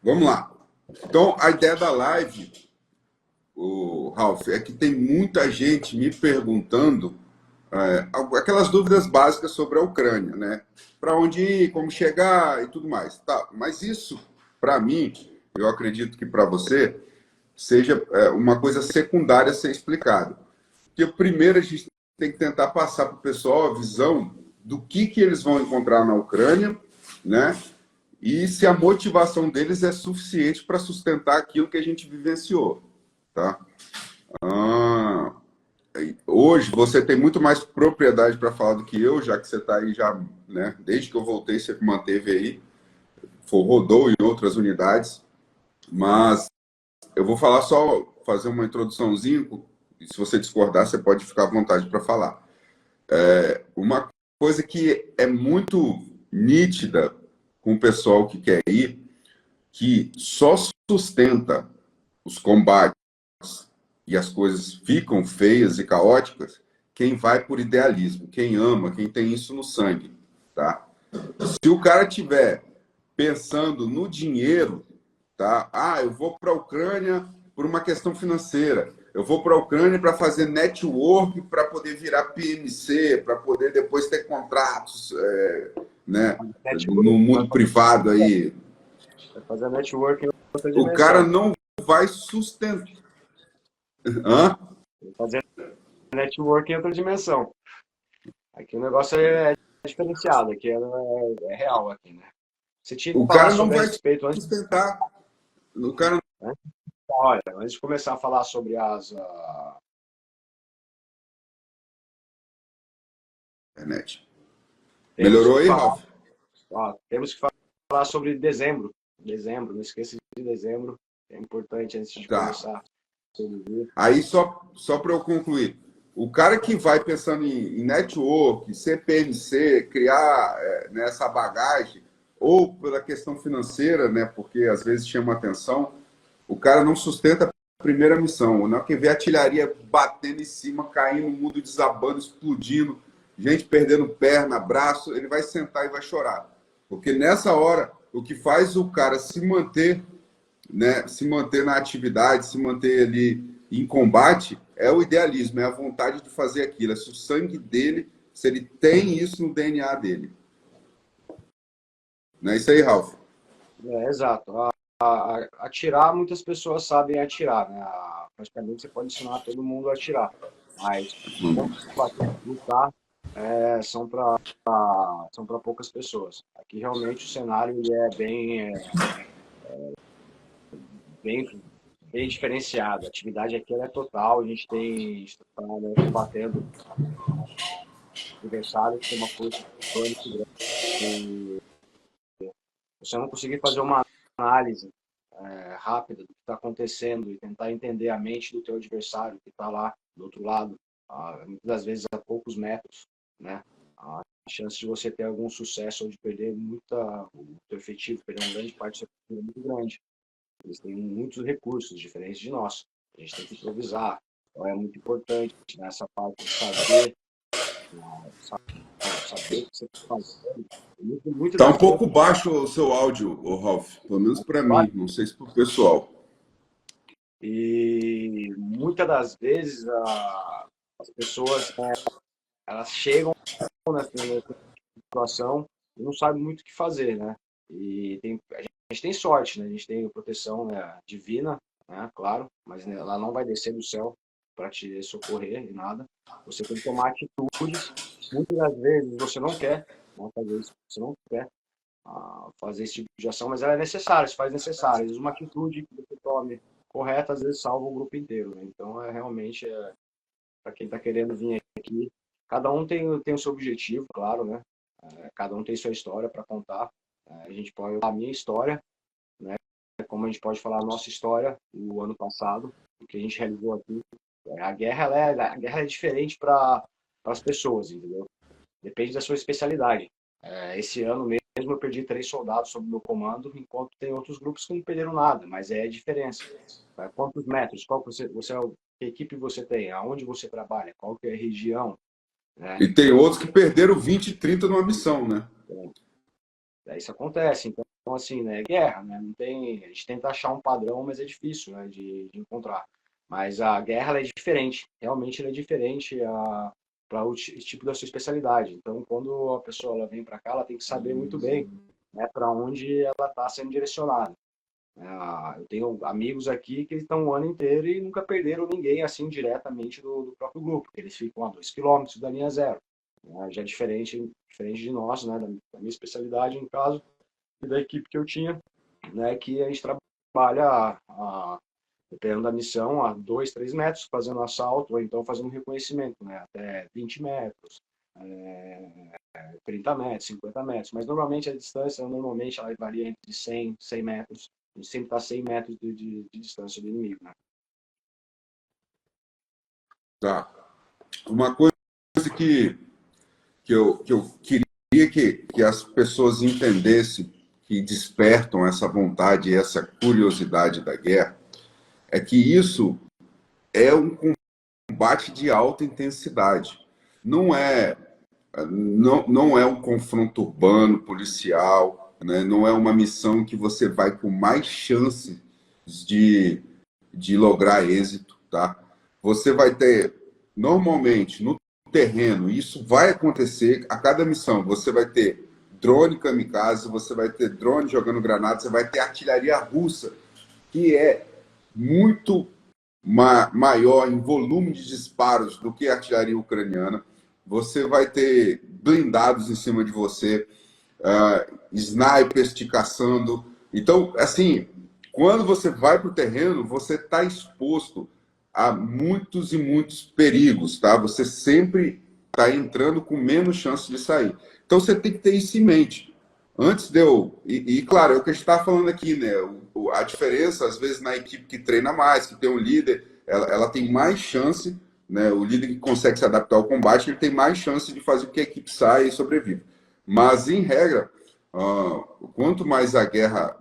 Vamos lá. Então, a ideia da live, Ralph, é que tem muita gente me perguntando aquelas dúvidas básicas sobre a Ucrânia, né? Para onde ir, como chegar e tudo mais. Tá, mas isso, para mim, eu acredito que para você, seja uma coisa secundária a ser explicada. Porque primeiro a gente tem que tentar passar para o pessoal a visão do que eles vão encontrar na Ucrânia, né? E se a motivação deles é suficiente para sustentar aquilo que a gente vivenciou, tá? Ah, hoje você tem muito mais propriedade para falar do que eu, já que você está aí já, né? Desde que eu voltei, você manteve aí, rodou em outras unidades, mas eu vou falar só, fazer uma introduçãozinha, e se você discordar, você pode ficar à vontade para falar. Uma coisa que é muito nítida com o pessoal que quer ir, que só sustenta os combates e as coisas ficam feias e caóticas, quem vai por idealismo, quem ama, quem tem isso no sangue, tá? Se o cara tiver pensando no dinheiro, tá? Ah, eu vou para a Ucrânia por uma questão financeira. Eu vou para a Ucrânia para fazer network, para poder virar PMC, para poder depois ter contratos, né? No mundo privado aí. Vai fazer network em outra O dimensão. cara não vai sustentar. Hã? Vai fazer network em outra dimensão. Aqui o negócio é diferenciado, aqui é real aqui, né? Você tinha que O falar cara não sobre a vai respeito antes, sustentar. O cara. né? Olha, antes de começar a falar sobre Internet. temos Melhorou que aí, falar, Ralf? temos que falar sobre dezembro. Dezembro, não esqueça de dezembro. É importante antes de Tá. começar. Aí, só para eu concluir. O cara que vai pensando em network, CPMC, criar essa bagagem, ou pela questão financeira, né, porque às vezes chama atenção, o cara não sustenta a primeira missão. Na hora que vê a artilharia batendo em cima, caindo, o mundo desabando, explodindo, gente perdendo perna, braço, ele vai sentar e vai chorar. Porque nessa hora, o que faz o cara se manter, né, se manter na atividade, se manter ali em combate, é o idealismo, é a vontade de fazer aquilo. É se o sangue dele, se ele tem isso no DNA dele. Não é isso aí, Ralf? Exato. Atirar, muitas pessoas sabem atirar, né? Praticamente você pode ensinar todo mundo a atirar. Mas lutar são para poucas pessoas. Aqui realmente o cenário ele é bem, bem diferenciado. A atividade aqui ela é total. A gente está, né, combatendo adversários com uma força muito grande. E você não conseguir fazer uma análise rápida do que está acontecendo e tentar entender a mente do teu adversário que está lá do outro lado, muitas das vezes a poucos metros, né? A chance de você ter algum sucesso ou de perder o teu efetivo, perder uma grande parte do seu efetivo é muito grande. Eles têm muitos recursos diferentes de nós. A gente tem que improvisar. Então é muito importante nessa parte de saber o que você está fazendo. Muitas Tá um das vezes, pouco baixo o seu áudio, Ralf, pelo menos para mim, não sei se para o pessoal. e muitas das vezes as pessoas, né, elas chegam nessa situação e não sabem muito o que fazer, né? A gente tem sorte, né? A gente tem proteção, né, divina, né? Claro, mas, né, ela não vai descer do céu para te socorrer e nada. Você tem que tomar atitudes. Muitas das vezes você não quer, né, fazer isso, você não quer fazer esse tipo de ação, mas ela é necessária, se faz necessária. Às vezes uma atitude que você tome correta, às vezes salva o grupo inteiro, né? Então, realmente, para quem está querendo vir aqui, cada um tem o seu objetivo, claro, né? Cada um tem sua história para contar. A gente pode falar a minha história, né? Como a gente pode falar a nossa história, o ano passado, o que a gente realizou aqui. A guerra é diferente para as pessoas, entendeu? Depende da sua especialidade. Esse ano mesmo eu perdi 3 soldados sob meu comando, enquanto tem outros grupos que não perderam nada, mas é a diferença. Quantos metros? Que equipe você tem? Aonde você trabalha? Qual que é a região? Né? E tem outros que perderam 20 e 30 numa missão, né? Isso acontece. Então, assim, né, é guerra, né? Não tem, a gente tenta achar um padrão, mas é difícil, né, de encontrar. Mas a guerra ela é diferente, realmente ela é diferente para o tipo da sua especialidade. Então, quando a pessoa ela vem para cá, ela tem que saber muito bem, né, para onde ela está sendo direcionada. Eu tenho amigos aqui que estão o ano inteiro e nunca perderam ninguém assim diretamente do próprio grupo, porque eles ficam a 2 quilômetros da linha zero. Né? Já diferente de nós, né, da minha especialidade, no caso, e da equipe que eu tinha, né, que a gente trabalha, dependendo da missão, a 2, 3 metros fazendo assalto, ou então fazendo reconhecimento, né, até 20 metros, 30 metros, 50 metros. Mas normalmente a distância, normalmente ela varia entre 100 metros. A gente sempre está a 100 metros de distância do inimigo, né? Tá. Uma coisa que eu queria que as pessoas entendessem, que despertam essa vontade e essa curiosidade da guerra, é que isso é um combate de alta intensidade. Não é, não é um confronto urbano, policial, né? Não é uma missão que você vai com mais chances de, de lograr êxito, tá? Você vai ter, normalmente, no terreno, isso vai acontecer a cada missão. Você vai ter drone kamikaze, você vai ter drone jogando granada, você vai ter artilharia russa, que é muito maior em volume de disparos do que a artilharia ucraniana. Você vai ter blindados em cima de você, snipers te caçando. Então, assim, quando você vai para o terreno, você está exposto a muitos e muitos perigos, tá? Você sempre está entrando com menos chance de sair. Então, você tem que ter isso em mente. Antes de eu. Claro, é o que a gente está falando aqui, né? A diferença, às vezes, na equipe que treina mais, que tem um líder, ela tem mais chance, né? O líder que consegue se adaptar ao combate, ele tem mais chance de fazer com que a equipe saia e sobreviva. Mas, em regra, quanto mais a guerra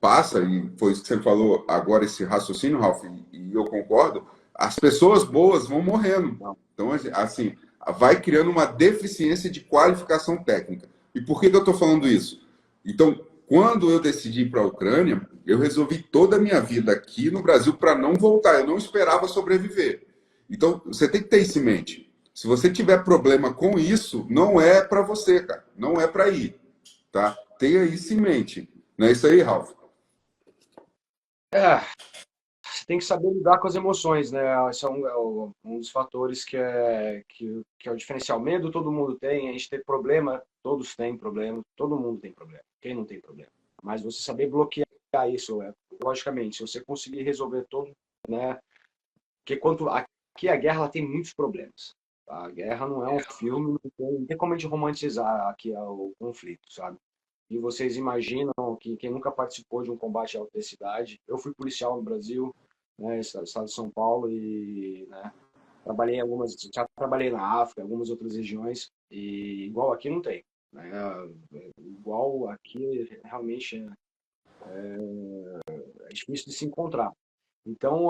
passa, e foi isso que você falou agora, esse raciocínio, Ralf, e eu concordo, as pessoas boas vão morrendo. Não. Então, assim, vai criando uma deficiência de qualificação técnica. E por que eu estou falando isso? Então, quando eu decidi ir para a Ucrânia, eu resolvi toda a minha vida aqui no Brasil para não voltar. Eu não esperava sobreviver. Então, você tem que ter isso em mente. Se você tiver problema com isso, não é para você, cara. Não é para ir, tá? Tenha isso em mente. Não é isso aí, Ralf? É, você tem que saber lidar com as emoções, né? Esse um dos fatores que é o diferencial. Medo todo mundo tem, a gente tem problema, todos têm problema, todo mundo tem problema. Quem não tem problema? Mas você saber bloquear isso, logicamente, se você conseguir resolver todo, né? Porque quanto aqui a guerra ela tem muitos problemas. Tá? A guerra não é um filme, não tem como a gente romantizar aqui o conflito, sabe? E vocês imaginam que quem nunca participou de um combate de alta intensidade, eu fui policial no Brasil, né, estado de São Paulo e, né, já trabalhei na África, algumas outras regiões e igual aqui não tem, né? Igual aqui realmente é difícil de se encontrar. Então,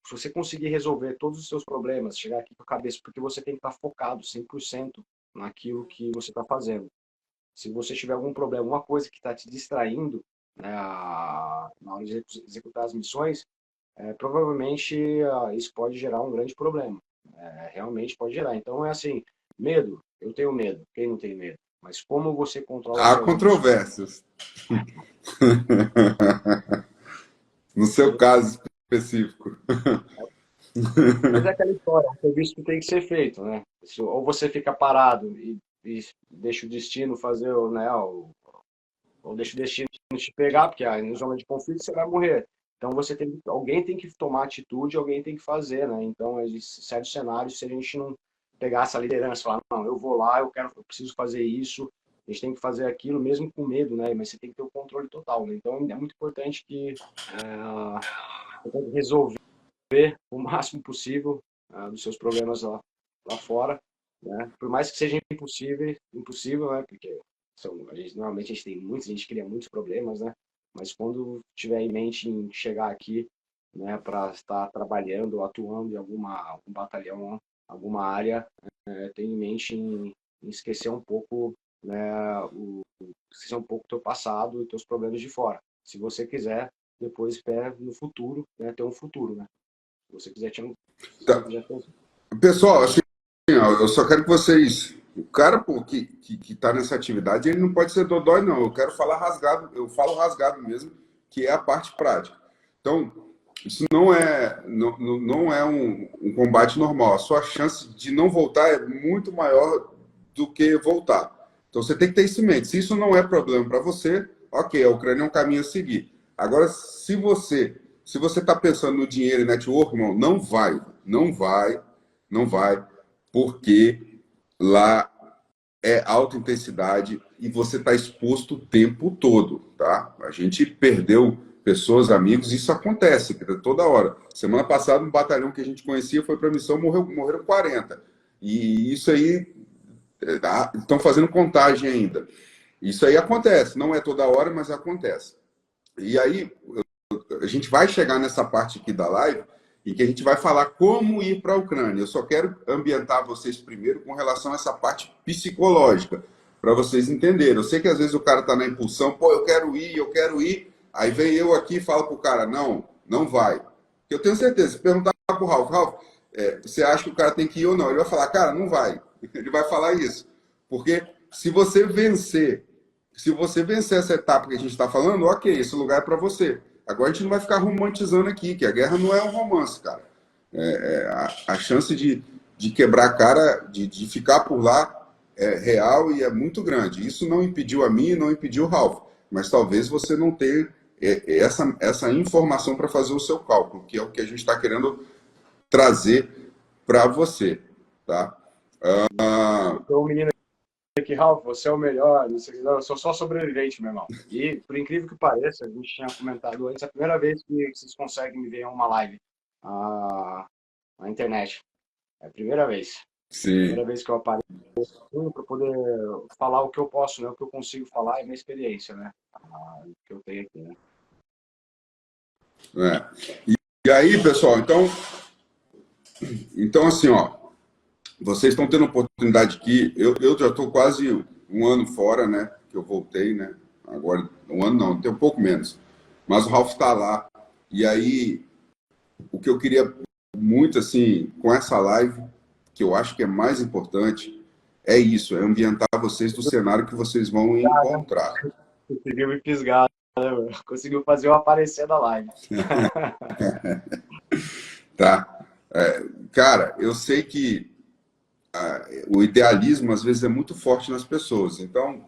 se você conseguir resolver todos os seus problemas, chegar aqui com a cabeça, porque você tem que estar focado 100% naquilo que você está fazendo. Se você tiver algum problema, alguma coisa que está te distraindo, né, na hora de executar as missões, provavelmente isso pode gerar um grande problema. Realmente pode gerar. Então é assim, medo, eu tenho medo, quem não tem medo? Mas como você controla as Há suas emoções? controvérsias. No seu caso específico. Mas é aquela história, o serviço que tem que ser feito, né? Ou você fica parado e deixa o destino fazer, né, ou deixa o destino te pegar, porque em zona de conflito você vai morrer. Então alguém tem que tomar atitude, alguém tem que fazer, né? Então, existem certos cenários, se a gente não pegar essa liderança, falar, não, eu vou lá, eu preciso fazer isso, a gente tem que fazer aquilo, mesmo com medo, né? Mas você tem que ter o controle total, né? Então, é muito importante que você tem que resolver o máximo possível dos seus problemas lá fora, né? Por mais que seja impossível, né? Porque normalmente a gente tem muitos, a gente cria muitos problemas, né? Mas quando tiver em mente em chegar aqui, né, para estar trabalhando, atuando em algum batalhão, alguma área, tem em mente em esquecer um pouco né, esquecer um pouco o teu passado e teus problemas de fora. Se você quiser, depois no futuro, né, ter um futuro, né? Se você quiser ter um, se você Tá. quiser ter um... Pessoal, assim, ó, eu só quero que vocês. O cara pô, que tá nessa atividade, ele não pode ser dodói, não. Eu quero falar rasgado, eu falo rasgado mesmo, que é a parte prática. Então, isso não é um combate normal. A sua chance de não voltar é muito maior do que voltar. Então, você tem que ter isso em mente. Se isso não é problema para você, ok, a Ucrânia é um caminho a seguir. Agora, se você está pensando no dinheiro e network, irmão, não vai, não vai, porque lá é alta intensidade e você está exposto o tempo todo, tá? A gente perdeu pessoas, amigos, isso acontece toda hora. Semana passada, um batalhão que a gente conhecia foi para a missão, morreram 40. E isso aí, estão fazendo contagem ainda. Isso aí acontece, não é toda hora, mas acontece. E aí, a gente vai chegar nessa parte aqui da live em que a gente vai falar como ir para a Ucrânia. Eu só quero ambientar vocês primeiro com relação a essa parte psicológica, para vocês entenderem. Eu sei que às vezes o cara está na impulsão, pô, eu quero ir. Aí vem eu aqui e falo para o cara, não, não vai. Eu tenho certeza, se perguntar para o Ralf, você acha que o cara tem que ir ou não? Ele vai falar, cara, não vai. Ele vai falar isso. Porque se você vencer essa etapa que a gente está falando, ok, esse lugar é para você. Agora a gente não vai ficar romantizando aqui, que a guerra não é um romance, cara. A chance de quebrar a cara, de ficar por lá, é real e é muito grande. Isso não impediu a mim, não impediu o Ralph. Mas talvez você não tenha essa informação para fazer o seu cálculo, que é o que a gente está querendo trazer para você. Tá? Então, menino aqui, Ralf, você é o melhor, não sei, eu sou só sobrevivente, meu irmão. E, por incrível que pareça, a gente tinha comentado antes, é a primeira vez que vocês conseguem me ver em uma live na internet. É a primeira vez. Sim. Primeira vez que eu apareço para poder falar o que eu posso, né? O que eu consigo falar é minha experiência, né? Que eu tenho aqui, né? E aí, pessoal, então assim, ó, vocês estão tendo oportunidade aqui. Eu já estou quase um ano fora, né? Que eu voltei, né? Agora, um ano não, tem um pouco menos. Mas o Ralph está lá. E aí, o que eu queria muito, assim, com essa live, que eu acho que é mais importante, é isso, é ambientar vocês do cenário que vocês vão encontrar. Conseguiu me fisgar, né, meu? Conseguiu fazer eu aparecer da live. Tá? Cara, eu sei que o idealismo às vezes é muito forte nas pessoas. Então,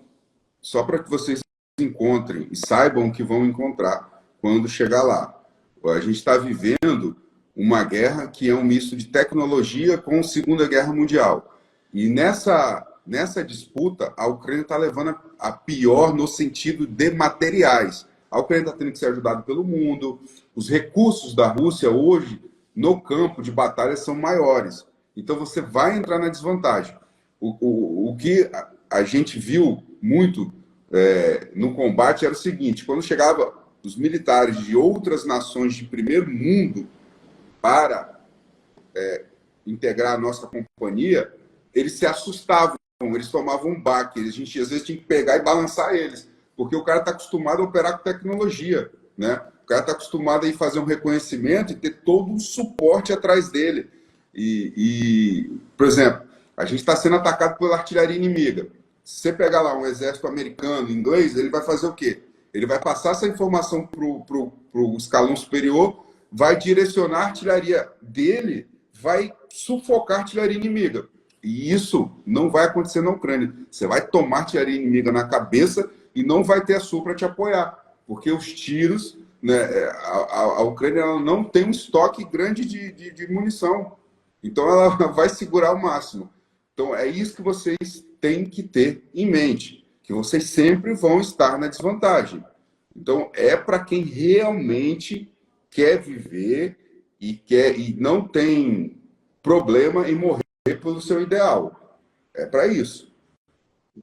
só para que vocês encontrem e saibam o que vão encontrar quando chegar lá. A gente está vivendo uma guerra que é um misto de tecnologia com a Segunda Guerra Mundial. E nessa disputa, a Ucrânia está levando a pior no sentido de materiais. A Ucrânia está tendo que ser ajudada pelo mundo. Os recursos da Rússia hoje no campo de batalha são maiores. Então você vai entrar na desvantagem. O que a gente viu muito no combate era o seguinte: quando chegava os militares de outras nações de primeiro mundo para integrar a nossa companhia, eles se assustavam, eles tomavam um baque, a gente às vezes tinha que pegar e balançar eles, porque o cara está acostumado a operar com tecnologia, né? O cara está acostumado a ir fazer um reconhecimento e ter todo um suporte atrás dele. Por exemplo, a gente está sendo atacado pela artilharia inimiga. Se você pegar lá um exército americano, inglês, ele vai fazer o quê? Ele vai passar essa informação para o escalão superior, vai direcionar a artilharia dele, vai sufocar a artilharia inimiga. E isso não vai acontecer na Ucrânia. Você vai tomar artilharia inimiga na cabeça e não vai ter a Sul para te apoiar. Porque os tiros, né, a Ucrânia ela não tem um estoque grande de munição. Então ela vai segurar o máximo. Então é isso que vocês têm que ter em mente, que vocês sempre vão estar na desvantagem. Então é para quem realmente quer viver e não tem problema em morrer pelo seu ideal. É para isso.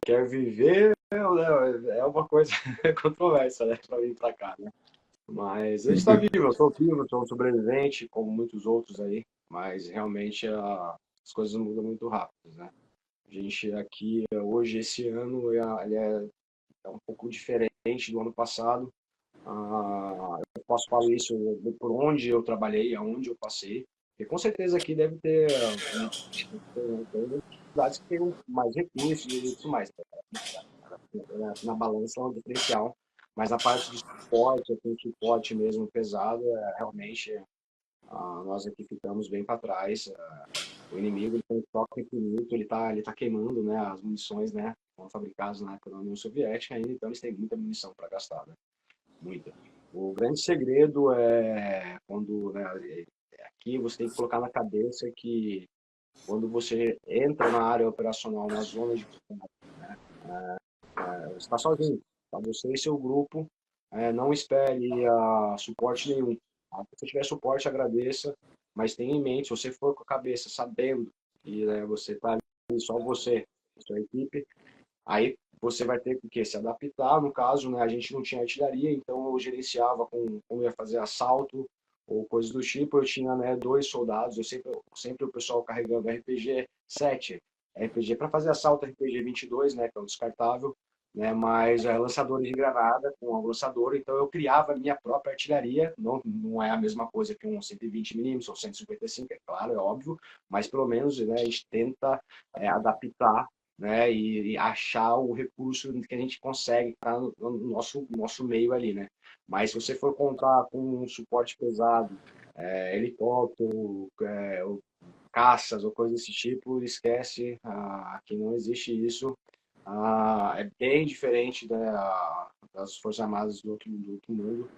Quer viver é uma coisa controversa, né? Para vir para cá, né? Mas a gente está vivo, eu sou um sobrevivente, como muitos outros aí, mas realmente as coisas mudam muito rápido, né? A gente aqui, hoje, esse ano, ele é um pouco diferente do ano passado. Eu posso falar isso por onde eu trabalhei, aonde eu passei. Porque com certeza aqui deve ter tem cidades que têm mais recursos e tudo mais. Na balança é um diferencial. Mas a parte de suporte, assim, suporte mesmo pesado, realmente nós aqui ficamos bem para trás. O inimigo ele tem um toque infinito, ele tá queimando, né, as munições, né, que foram fabricadas na época da União Soviética ainda, então eles têm muita munição para gastar, né, muita. O grande segredo é quando, né, aqui você tem que colocar na cabeça que quando você entra na área operacional, na zona de combate, você está sozinho, tá? Você e seu grupo, não espere suporte nenhum. Tá? Se você tiver suporte, agradeça, mas tenha em mente, se você for com a cabeça sabendo que, né, você está ali, só você, sua equipe, aí você vai ter que se adaptar. No caso, né, a gente não tinha artilharia, então eu gerenciava como ia fazer assalto ou coisas do tipo. Eu tinha, né, dois soldados, sempre o pessoal carregando RPG 7, RPG para fazer assalto, RPG 22, né, que é o descartável, né, mas lançadores de granada com o lançador. Então eu criava a minha própria artilharia. Não é a mesma coisa que um 120 milímetros ou 155, é claro, é óbvio, mas pelo menos, né, a gente tenta adaptar, né, e achar o recurso que a gente consegue estar no nosso meio ali, né? Mas se você for contar com um suporte pesado, helicóptero, ou caças ou coisa desse tipo, esquece, aqui não existe isso. É bem diferente das Forças Armadas do outro mundo.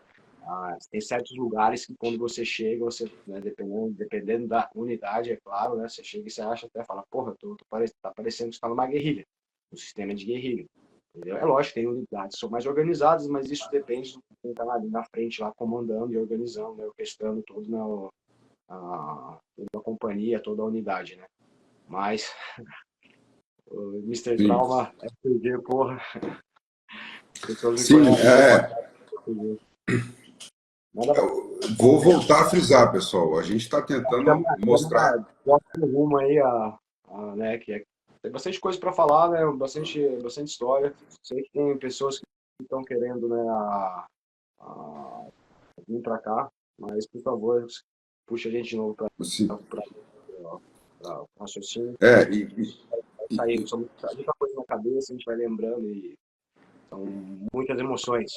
Tem certos lugares que quando você chega, você, né, dependendo da unidade, é claro, né, você chega e você acha até, fala, porra, tá parecendo que você está numa guerrilha, um sistema de guerrilha. Entendeu? É lógico, tem unidades que são mais organizadas, mas isso depende do quem está ali na frente, lá comandando e organizando, né, orquestrando tudo toda a companhia, toda a unidade, né? Mas o Mister Sim, Trauma, RPG, porra, as pessoas me sim, conhecem mais pra cá do RPG. Manda vou voltar a frisar, pessoal. A gente está tentando mostrar. próximo rumo aí, né, tem bastante coisa para falar, né, bastante história. Sei que tem pessoas que estão querendo, né, a vir para cá, mas, por favor, puxa a gente de novo para Assim, o raciocínio. é, Vai sair, são muita coisa na cabeça, a gente vai lembrando e são muitas emoções.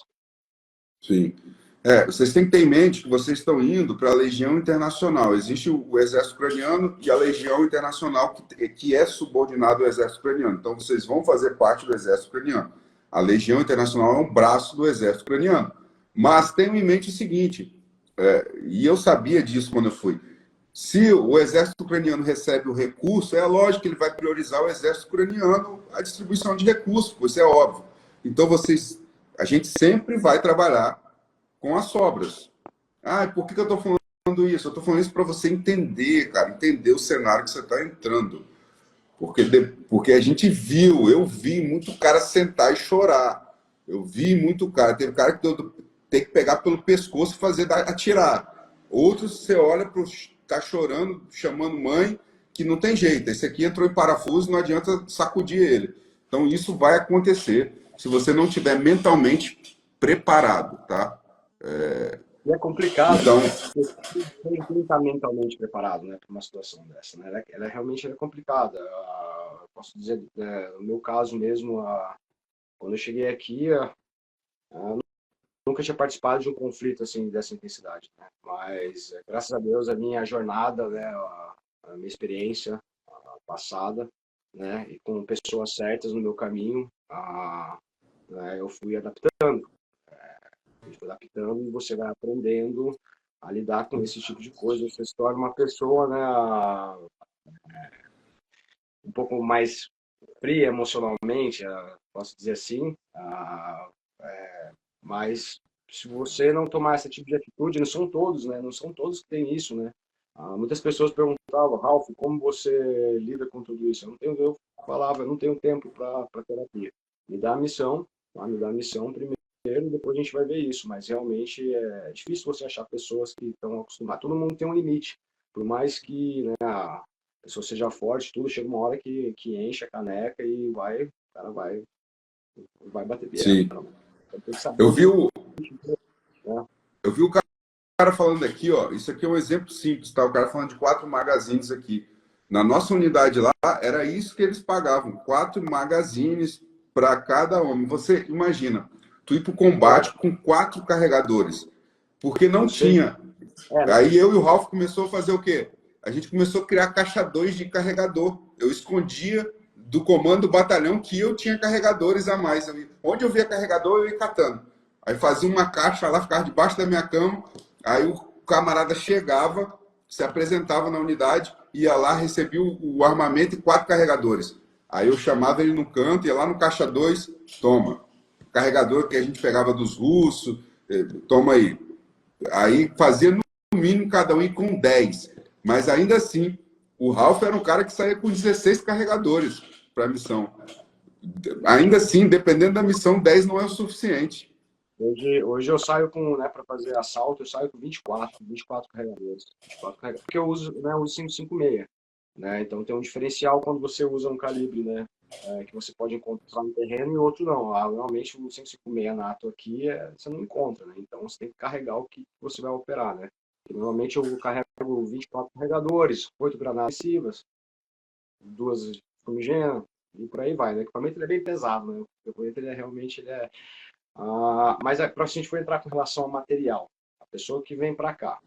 sim. Vocês têm que ter em mente que vocês estão indo para a Legião Internacional. Existe o Exército Ucraniano e a Legião Internacional, que é subordinado ao Exército Ucraniano. Então, vocês vão fazer parte do Exército Ucraniano. A Legião Internacional é um braço do Exército Ucraniano. Mas tenham em mente o seguinte, e eu sabia disso quando eu fui, se o Exército Ucraniano recebe o recurso, é lógico que ele vai priorizar o Exército Ucraniano a distribuição de recursos, isso é óbvio. Então, a gente sempre vai trabalhar com as sobras. Por que eu estou falando isso? Eu estou falando isso para você entender, cara, entender o cenário que você está entrando. Porque a gente viu, eu vi muito cara sentar e chorar. Eu vi muito cara. Teve cara que tem que pegar pelo pescoço e fazer atirar. Outros você olha para tá chorando, chamando mãe, que não tem jeito. Esse aqui entrou em parafuso, não adianta sacudir ele. Então isso vai acontecer se você não tiver mentalmente preparado, tá? E é complicado, Então, tem que estar mentalmente preparado, né, para uma situação dessa, né? Ela realmente é complicada. Posso dizer, no meu caso mesmo, quando eu cheguei aqui, nunca tinha participado de um conflito assim dessa intensidade, né? Mas graças a Deus a minha jornada, né, a minha experiência passada, né, e com pessoas certas no meu caminho, né, eu fui adaptando. A gente foi adaptando e você vai aprendendo a lidar com esse tipo de coisa. Você se torna uma pessoa, né, um pouco mais fria emocionalmente, posso dizer assim, mas se você não tomar esse tipo de atitude, não são todos, né? Não são todos que têm isso, né? Muitas pessoas perguntavam, Ralph, como você lida com tudo isso? Eu falava, eu não tenho tempo para terapia. Me dá a missão, tá? Me dá a missão primeiro, depois a gente vai ver isso. Mas realmente é difícil você achar pessoas que estão acostumadas. Todo mundo tem um limite. Por mais que, né, a pessoa seja forte, tudo, chega uma hora que enche a caneca e o cara vai bater biela. Sim. Então, tem que saber Eu vi o, né? eu vi o cara falando aqui, ó, isso aqui é um exemplo simples, tá? O cara falando de 4 magazines aqui. Na nossa unidade lá, era isso que eles pagavam, 4 magazines para cada homem. Você imagina, tu ir para o combate com 4 carregadores, porque não tinha. Aí eu e o Ralph começou a fazer o quê? A gente começou a criar caixa 2 de carregador. Eu escondia do comando do batalhão que eu tinha carregadores a mais. Onde eu via carregador, eu ia catando. Aí fazia uma caixa lá, ficava debaixo da minha cama. Aí o camarada chegava, se apresentava na unidade, ia lá, recebia o armamento e 4 carregadores. Aí eu chamava ele no canto, ia lá no caixa 2, toma. Carregador que a gente pegava dos russos, toma aí. Aí fazia no mínimo cada um ir com 10. Mas ainda assim, o Ralph era um cara que saía com 16 carregadores para a missão. Ainda assim, dependendo da missão, 10 não é o suficiente. Hoje eu saio com, né, para fazer assalto, eu saio com 24 carregadores. 24 carregadores, porque eu uso, né, eu uso 5,56, né? Então tem um diferencial quando você usa um calibre, né, que você pode encontrar no terreno e outro não. Normalmente o 5,56 NATO aqui você não encontra, né? Então você tem que carregar o que você vai operar, né? E, normalmente eu carrego 24 carregadores, 8 granadas agressivas, 2 fumigênio e por aí vai, né? O equipamento ele é bem pesado, né? O equipamento ele é realmente mas para a gente for entrar com relação ao material, a pessoa que vem para cá,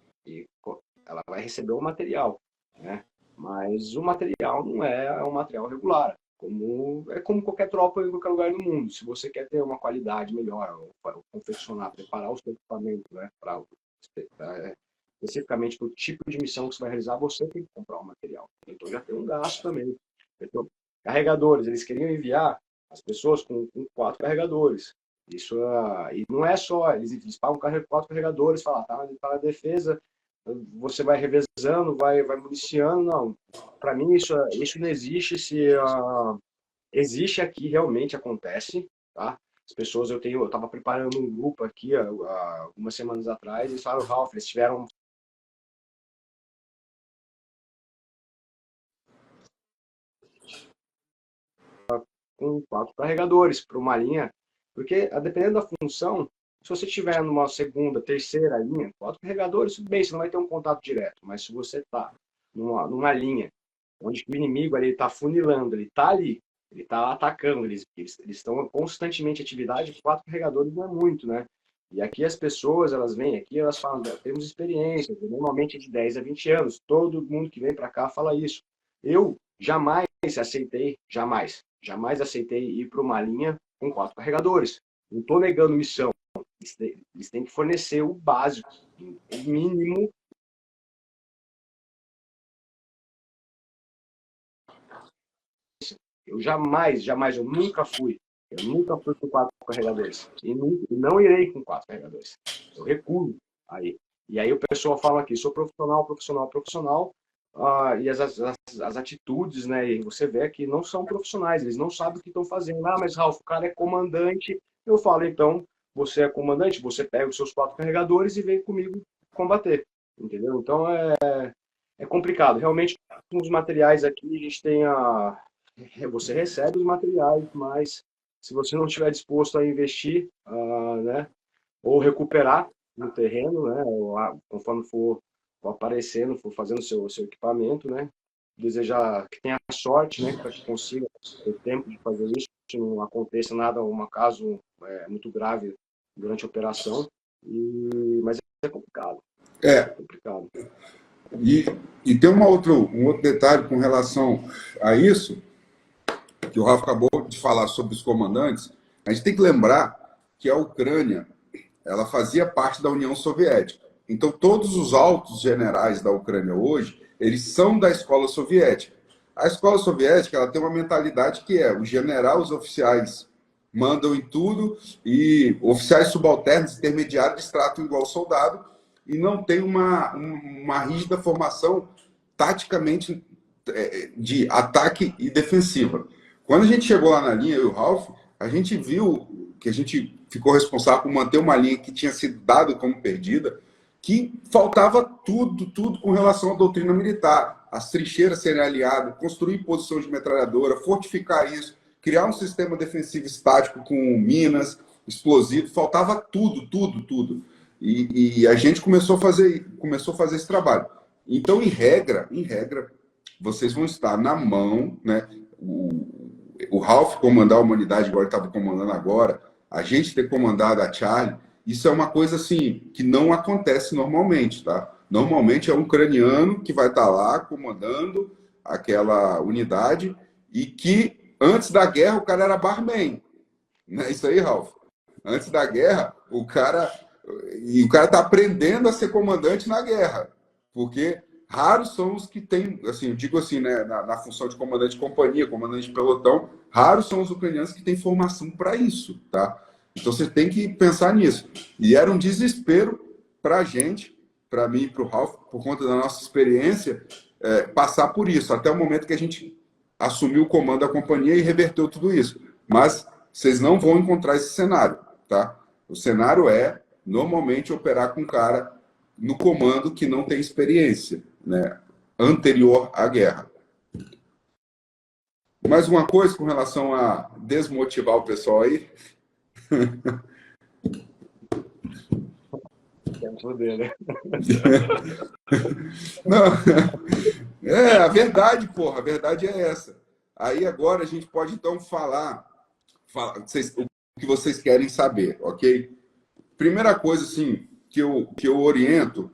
ela vai receber o material, né? Mas o material não é um material regular, é como qualquer tropa em qualquer lugar do mundo. Se você quer ter uma qualidade melhor, ou confeccionar, preparar o seu equipamento, né, especificamente para o tipo de missão que você vai realizar, você tem que comprar o material. Então já tem um gasto também. Então, carregadores, eles queriam enviar as pessoas com 4 carregadores. Isso e não é só, eles pagam 4 carregadores, falam, tá na defesa, você vai revezando, vai municiando, não. Para mim isso não existe, existe aqui, realmente acontece, tá? As pessoas, eu estava preparando um grupo aqui algumas semanas atrás, eles falaram, Ralph, eles tiveram com 4 carregadores para uma linha, porque dependendo da função, se você tiver numa segunda, terceira linha, 4 carregadores, tudo bem, você não vai ter um contato direto, mas se você está numa linha onde o inimigo está funilando, ele está ali, ele está atacando, eles estão constantemente em atividade, 4 carregadores não é muito, né? E aqui as pessoas, elas vêm aqui, elas falam, temos experiência, normalmente de 10 a 20 anos, todo mundo que vem para cá fala isso. Eu jamais aceitei ir para uma linha com 4 carregadores. Não estou negando missão. Eles têm que fornecer o básico, o mínimo. Eu nunca fui com 4 carregadores. E não irei com 4 carregadores. Eu recuso aí. E aí o pessoal fala aqui, sou profissional, e as atitudes, né? E você vê que não são profissionais, eles não sabem o que estão fazendo. Ah, mas Ralf, o cara é comandante. Eu falo, então, você é comandante, você pega os seus 4 carregadores e vem comigo combater. Entendeu? Então é complicado. Realmente, com os materiais aqui, a gente tem você recebe os materiais, mas se você não estiver disposto a investir, né, ou recuperar no terreno, né, conforme for aparecendo, for fazendo o seu equipamento, né, desejar que tenha sorte, né, para que consiga ter tempo de fazer isso, que não aconteça nada, um caso muito grave durante a operação, mas é complicado. É complicado. E tem um outro detalhe com relação a isso, que o Rafa acabou de falar sobre os comandantes. A gente tem que lembrar que a Ucrânia ela fazia parte da União Soviética. Então, todos os altos generais da Ucrânia hoje, eles são da escola soviética. A escola soviética ela tem uma mentalidade que é o general, os oficiais mandam em tudo e oficiais subalternos, intermediários, tratam igual soldado e não tem uma rígida formação taticamente de ataque e defensiva. Quando a gente chegou lá na linha, eu e o Ralph, a gente viu que a gente ficou responsável por manter uma linha que tinha sido dada como perdida, que faltava tudo com relação à doutrina militar. as trincheiras serem aliadas, construir posições de metralhadora, fortificar isso, criar um sistema defensivo estático com minas, explosivos, faltava tudo, tudo, tudo. E a gente começou a fazer esse trabalho. Então, em regra, vocês vão estar na mão, né? O Ralph comandar a humanidade, igual ele estava comandando agora, a gente ter comandado a Charlie, isso é uma coisa assim que não acontece normalmente, tá? Normalmente é um ucraniano que vai estar lá comandando aquela unidade e que antes da guerra o cara era barman. Não é isso aí, Ralph? Antes da guerra, o cara está aprendendo a ser comandante na guerra, porque raros são os que têm, assim, eu digo assim, né, na função de comandante de companhia, comandante de pelotão, raros são os ucranianos que têm formação para isso, tá? Então você tem que pensar nisso. E era um desespero para a gente, para mim e para o Ralph, por conta da nossa experiência, passar por isso, até o momento que a gente assumiu o comando da companhia e reverteu tudo isso. Mas vocês não vão encontrar esse cenário, tá? O cenário é, normalmente, operar com um cara no comando que não tem experiência, né, anterior à guerra. Mais uma coisa com relação a desmotivar o pessoal aí? Não, a verdade, porra, a verdade é essa. Aí agora a gente pode então falar o que vocês querem saber, ok? Primeira coisa, assim, que eu oriento,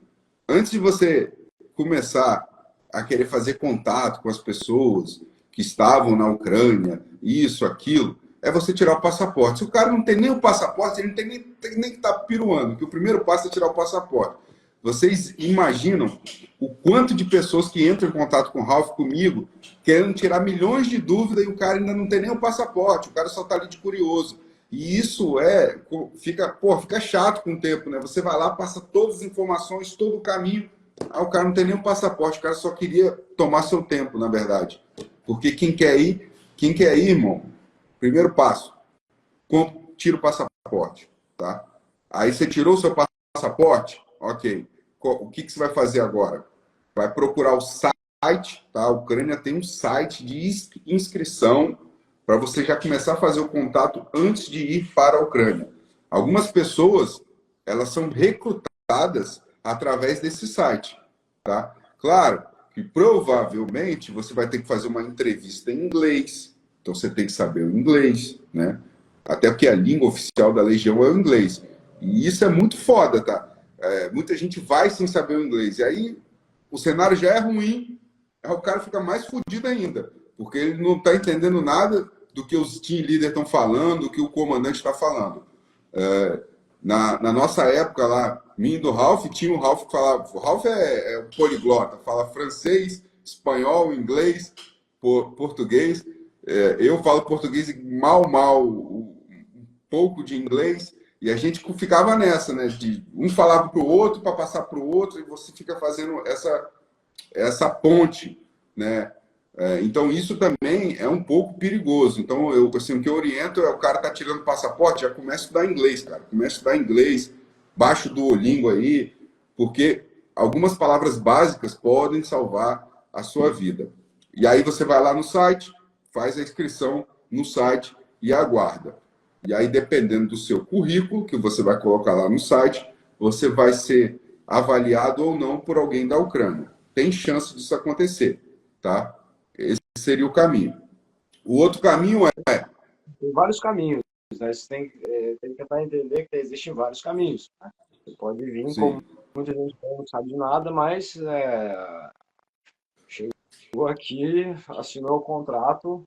antes de você começar a querer fazer contato com as pessoas que estavam na Ucrânia, isso, aquilo, é você tirar o passaporte. Se o cara não tem nem o passaporte, ele não tem nem que estar piruando, que o primeiro passo é tirar o passaporte. Vocês imaginam o quanto de pessoas que entram em contato com o Ralph, comigo, querendo tirar milhões de dúvidas e o cara ainda não tem nem o passaporte, o cara só está ali de curioso. E isso fica chato com o tempo, né? Você vai lá, passa todas as informações, todo o caminho, o cara não tem nem o passaporte, o cara só queria tomar seu tempo, na verdade. Porque quem quer ir, irmão, primeiro passo, tira o passaporte, tá? Aí você tirou o seu passaporte, ok. O que você vai fazer agora? Vai procurar o site, tá? A Ucrânia tem um site de inscrição para você já começar a fazer o contato antes de ir para a Ucrânia. Algumas pessoas, elas são recrutadas através desse site, tá? Claro que provavelmente você vai ter que fazer uma entrevista em inglês, então você tem que saber o inglês, né? Até porque a língua oficial da Legião é o inglês. E isso é muito foda, tá? Muita gente vai sem saber o inglês. E aí o cenário já é ruim, aí o cara fica mais fodido ainda, porque ele não está entendendo nada do que os team leaders estão falando, do que o comandante está falando. Na nossa época lá, mim e do Ralph, tinha um Ralph que falava. O Ralph é um poliglota, fala francês, espanhol, inglês, português. Eu falo português mal, um pouco de inglês. E a gente ficava nessa, né? De um falava para o outro para passar para o outro, e você fica fazendo essa ponte, né? Então isso também é um pouco perigoso. Então assim, o que eu oriento é o cara tá tirando passaporte, já começa a estudar inglês, cara. Começa a estudar inglês, baixa o Duolingo aí, porque algumas palavras básicas podem salvar a sua vida. E aí você vai lá no site, faz a inscrição no site e aguarda. E aí, dependendo do seu currículo, que você vai colocar lá no site, você vai ser avaliado ou não por alguém da Ucrânia. Tem chance disso acontecer, tá? Esse seria o caminho. O outro caminho é... Tem vários caminhos, né? Você tem que tentar entender que existem vários caminhos, né? Você pode vir, como muita gente não sabe de nada, mas chegou aqui, assinou o contrato,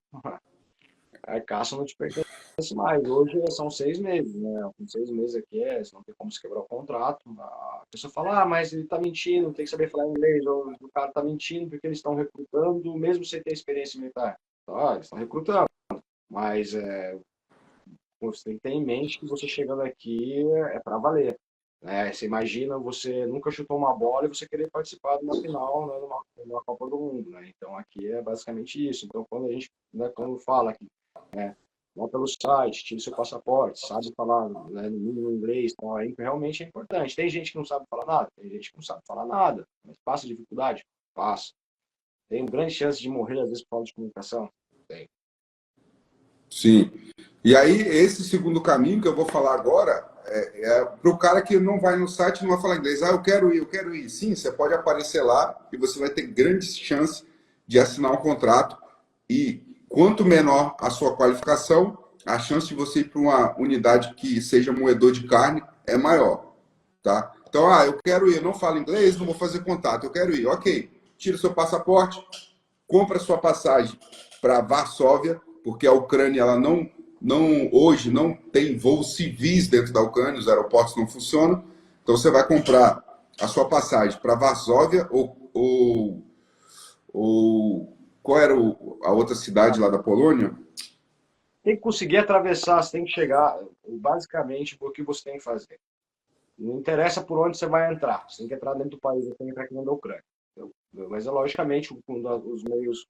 a caça não te pertence mais. Hoje são 6 meses, né? Com 6 meses aqui, você não tem como se quebrar o contrato. A pessoa fala, mas ele está mentindo, tem que saber falar inglês, ou o cara está mentindo porque eles estão recrutando, mesmo sem ter experiência militar. Tá, eles estão recrutando, mas você tem que ter em mente que você chegando aqui é para valer. Né? Você imagina, você nunca chutou uma bola e você querer participar de uma final, né, numa Copa do Mundo. Né? Então aqui é basicamente isso. Então quando a gente, né, quando fala que vá pelo site, tire seu passaporte, sabe falar, né, no mínimo inglês, então, aí realmente é importante. Tem gente que não sabe falar nada, tem gente que não sabe falar nada, mas passa dificuldade? Passa. Tem grande chance de morrer, às vezes, por falta de comunicação? Tem. Sim. E aí, esse segundo caminho que eu vou falar agora é para o cara que não vai no site e não vai falar inglês. Ah, eu quero ir, eu quero ir. Sim, você pode aparecer lá e você vai ter grandes chances de assinar um contrato. E quanto menor a sua qualificação, a chance de você ir para uma unidade que seja moedor de carne é maior. Tá? Então, eu quero ir, eu não falo inglês, não vou fazer contato, eu quero ir. Ok, tira o seu passaporte, compra sua passagem para Varsóvia, porque a Ucrânia ela hoje não tem voos civis dentro da Ucrânia, os aeroportos não funcionam. Então você vai comprar a sua passagem para Varsóvia ou qual era a outra cidade lá da Polônia? Tem que conseguir atravessar, você tem que chegar, basicamente, o que você tem que fazer. Não interessa por onde você vai entrar, você tem que entrar dentro do país, você tem que entrar aqui dentro da Ucrânia. Mas, logicamente, os meios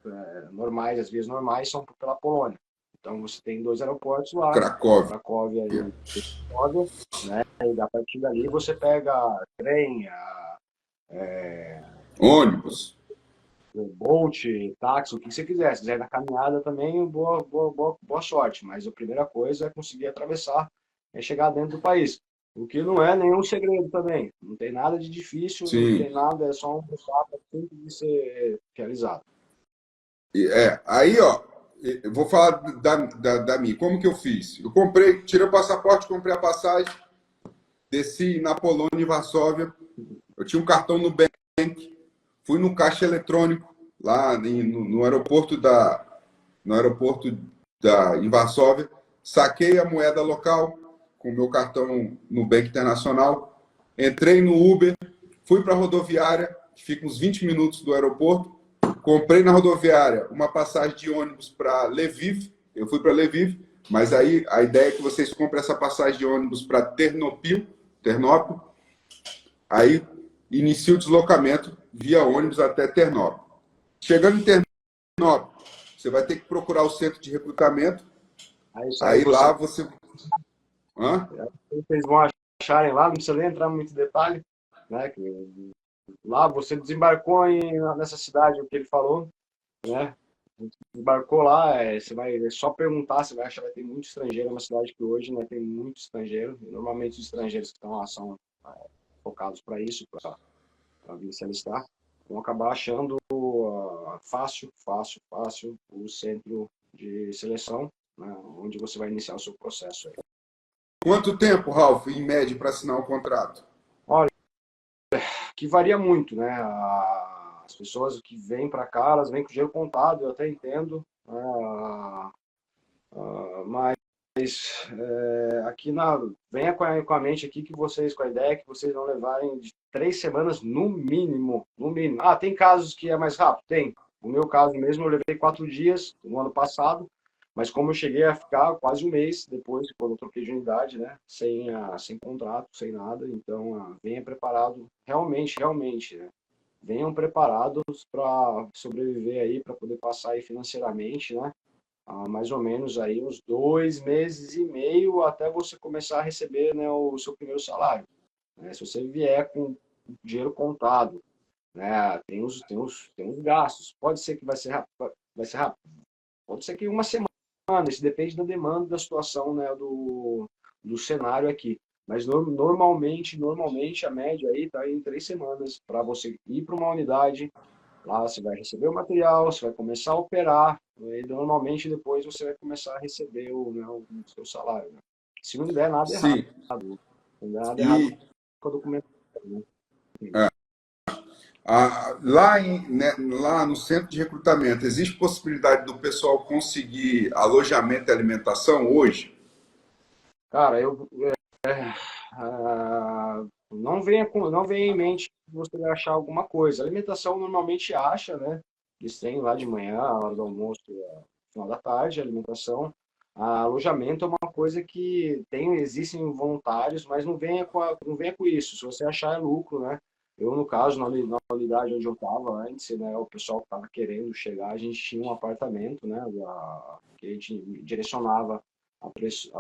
normais, as vias normais, são pela Polônia. Então, você tem 2 aeroportos lá, Cracóvia. Cracóvia e Varsóvia, né? E a partir dali você pega trem, Ônibus. Bolt, táxi, o que você quiser. Se quiser na caminhada também, boa sorte. Mas a primeira coisa é conseguir atravessar, é chegar dentro do país. O que não é nenhum segredo também. Não tem nada de difícil, não Sim. tem nada, é só um passo simples de ser realizado. Aí, ó, eu vou falar da minha. Como que eu fiz? Eu comprei, tirei o passaporte, comprei a passagem, desci na Polônia, em Varsóvia. Eu tinha um cartão no Nubank, fui no caixa eletrônico, lá no aeroporto em Varsóvia, saquei a moeda local com o meu cartão Nubank Internacional, entrei no Uber, fui para a rodoviária, que fica uns 20 minutos do aeroporto, comprei na rodoviária uma passagem de ônibus para Lviv, eu fui para Lviv, mas aí a ideia é que vocês comprem essa passagem de ônibus para Ternopil, aí inicia o deslocamento via ônibus até Ternópil. Chegando em Ternópil, você vai ter que procurar o centro de recrutamento. Aí isso aí Aí lá você. Hã? vocês vão acharem lá, não precisa nem entrar em muito detalhe, né? Que lá você desembarcou nessa cidade, o que ele falou, né? Embarcou lá, você vai só perguntar, você vai achar que vai ter muito estrangeiro, é uma cidade que hoje, né, tem muito estrangeiro. E normalmente os estrangeiros que estão lá são focados para isso, para vir se alistar, vão acabar achando fácil o centro de seleção, né, onde você vai iniciar o seu processo aí. Quanto tempo, Ralf, em média, para assinar o contrato? Olha, que varia muito, né? As pessoas que vêm para cá, elas vêm com dinheiro contado, eu até entendo, né? Mas aqui venha com a mente aqui que vocês, com a ideia que vocês vão levarem de 3 semanas no mínimo, no mínimo. Ah, tem casos que é mais rápido? Tem. No meu caso mesmo, eu levei 4 dias no ano passado, mas como eu cheguei a ficar quase um mês depois, quando eu troquei de unidade, né? Sem contrato, sem nada. Então, venha preparado, realmente, né? Venham preparados para sobreviver aí, para poder passar aí financeiramente, né? Mais ou menos aí uns 2 meses e meio até você começar a receber, né, o seu primeiro salário, né? Se você vier com dinheiro contado, né, tem uns gastos. Pode ser que vai ser rápido. Pode ser que uma semana, isso depende da demanda, da situação, né, do cenário aqui. Mas normalmente a média aí está em 3 semanas para você ir para uma unidade. Lá você vai receber o material, você vai começar a operar, e normalmente depois você vai começar a receber né, o seu salário. Né? Se não der nada errado, Sim. não der nada errado E com a documentação. Né? lá no centro de recrutamento, existe possibilidade do pessoal conseguir alojamento e alimentação hoje? Cara, não venha em mente que você vai achar alguma coisa. Alimentação normalmente acha, né? Eles têm lá de manhã, a hora do almoço, final da tarde, alimentação. Alojamento é uma coisa que existem voluntários, mas não venha com isso. Se você achar é lucro, né? Eu, no caso, na unidade onde eu estava antes, né, o pessoal que estava querendo chegar, a gente tinha um apartamento, né, que a gente direcionava a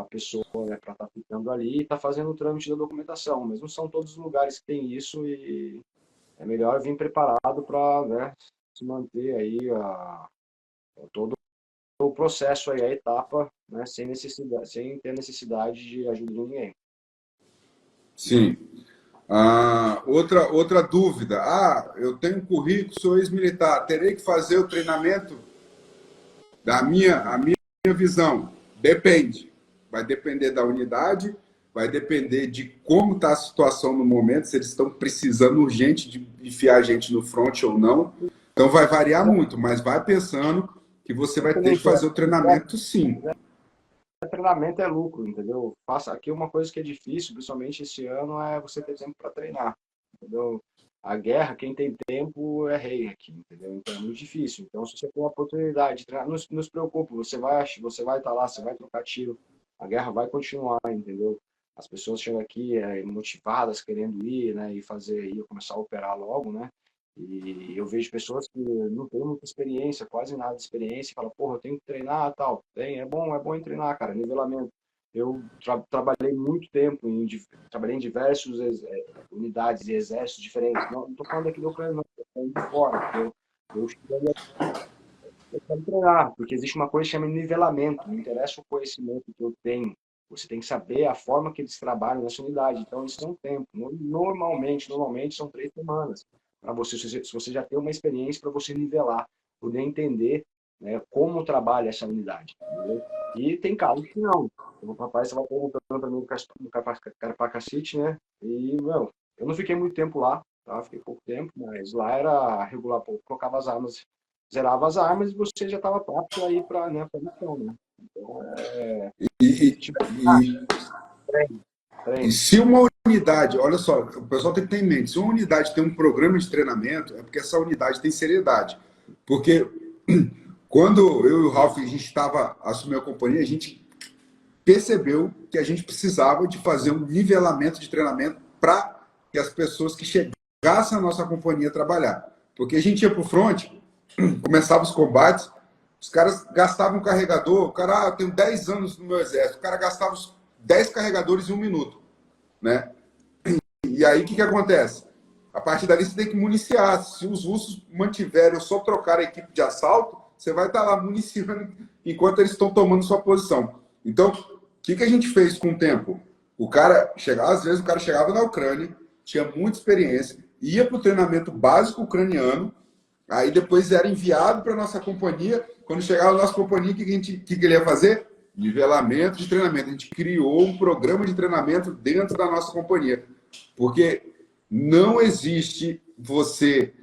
pessoa, né, para estar ficando ali e estar fazendo o trâmite da documentação. Mas não são todos os lugares que tem isso e é melhor vir preparado para, né, se manter aí todo o processo aí, a etapa, né, sem ter necessidade de ajuda de ninguém. Sim. Outra dúvida. Eu tenho um currículo, sou ex-militar, terei que fazer o treinamento a minha visão. Depende. Vai depender da unidade, vai depender de como está a situação no momento, se eles estão precisando urgente de enfiar a gente no front ou não. Então vai variar muito, mas vai pensando que você vai ter que fazer o treinamento sim. Treinamento é lucro, entendeu? Faça aqui uma coisa que é difícil, principalmente esse ano, é você ter tempo para treinar, entendeu? A guerra, quem tem tempo é rei aqui, entendeu? Então é muito difícil. Então, se você tem uma oportunidade de treinar, não se preocupe, você vai estar lá, você vai trocar tiro, a guerra vai continuar, entendeu? As pessoas chegam aqui motivadas, querendo ir, né, e fazer, e começar a operar logo, né? E eu vejo pessoas que não têm muita experiência, quase nada de experiência, e falam, porra, eu tenho que treinar tal. Tem, é bom em treinar, cara, nivelamento. Eu trabalhei muito tempo, trabalhei em diversas unidades e exércitos diferentes. Não estou falando aqui da Ucrânia, não, estou falando de fora. Eu cheguei aqui, eu quero treinar, porque existe uma coisa que chama nivelamento, não interessa o conhecimento que eu tenho. Você tem que saber a forma que eles trabalham nessa unidade. Então, isso tem um tempo. Normalmente são 3 semanas. Para você, se você já tem uma experiência, para você nivelar, poder entender, né, como trabalha essa unidade. Entendeu? E tem casos que não. O papai estava perguntando para mim no Carpacacite, né? E, meu, eu não fiquei muito tempo lá, tá? Fiquei pouco tempo, mas lá era regular, pô, colocava as armas, zerava as armas e você já estava apto aí para, né, para missão, né? Então, E, se tiver treino, e treino. se uma unidade, olha só, o pessoal tem que ter em mente, se uma unidade tem um programa de treinamento, é porque essa unidade tem seriedade. Porque quando eu e o Ralf, a gente estava assumindo a companhia, a gente percebeu que a gente precisava de fazer um nivelamento de treinamento para que as pessoas que chegassem à nossa companhia trabalhar. Porque a gente ia para o front, começava os combates, os caras gastavam um carregador, o cara, eu tenho 10 anos no meu exército, o cara gastava os 10 carregadores em 1 minuto, né? E aí o que acontece? A partir dali você tem que municiar. Se os russos mantiverem ou só trocar a equipe de assalto, você vai estar lá municiando enquanto eles estão tomando sua posição. Então, o que a gente fez com o tempo? O cara chegava, às vezes o cara chegava na Ucrânia, tinha muita experiência, ia para o treinamento básico ucraniano, aí depois era enviado para a nossa companhia. Quando chegava na nossa companhia, que ele ia fazer? Nivelamento de treinamento. A gente criou um programa de treinamento dentro da nossa companhia. Porque não existe você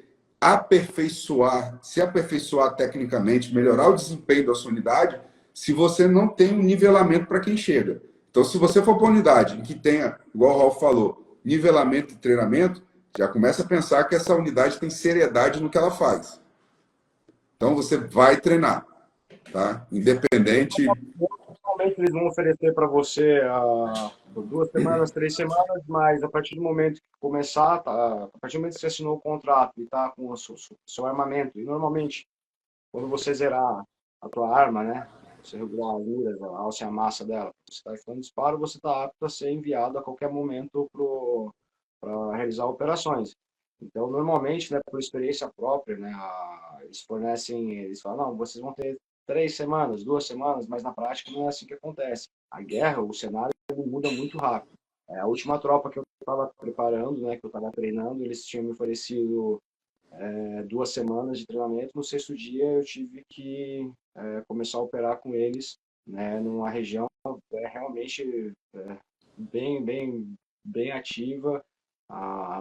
se aperfeiçoar tecnicamente, melhorar o desempenho da sua unidade, se você não tem um nivelamento para quem chega. Então, se você for para uma unidade em que tenha, igual o Ralf falou, nivelamento e treinamento, já começa a pensar que essa unidade tem seriedade no que ela faz. Então, você vai treinar, tá? Independente. Normalmente eles vão oferecer para você por 2 semanas, 3 semanas, mas a partir do momento que começar, tá, a partir do momento que você assinou o contrato e está com o seu armamento, e normalmente quando você zerar a tua arma, né, você regular as miras, a alça e a massa dela, você está efetuando disparo, você está apto a ser enviado a qualquer momento para realizar operações. Então, normalmente, né, por experiência própria, né, eles falam, não, vocês vão ter 3 semanas, 2 semanas, mas na prática não é assim que acontece. A guerra, o cenário ele muda muito rápido. A última tropa que eu estava preparando, né, que eu estava treinando, eles tinham me oferecido 2 semanas de treinamento. No sexto dia eu tive que começar a operar com eles, né, numa região realmente bem ativa,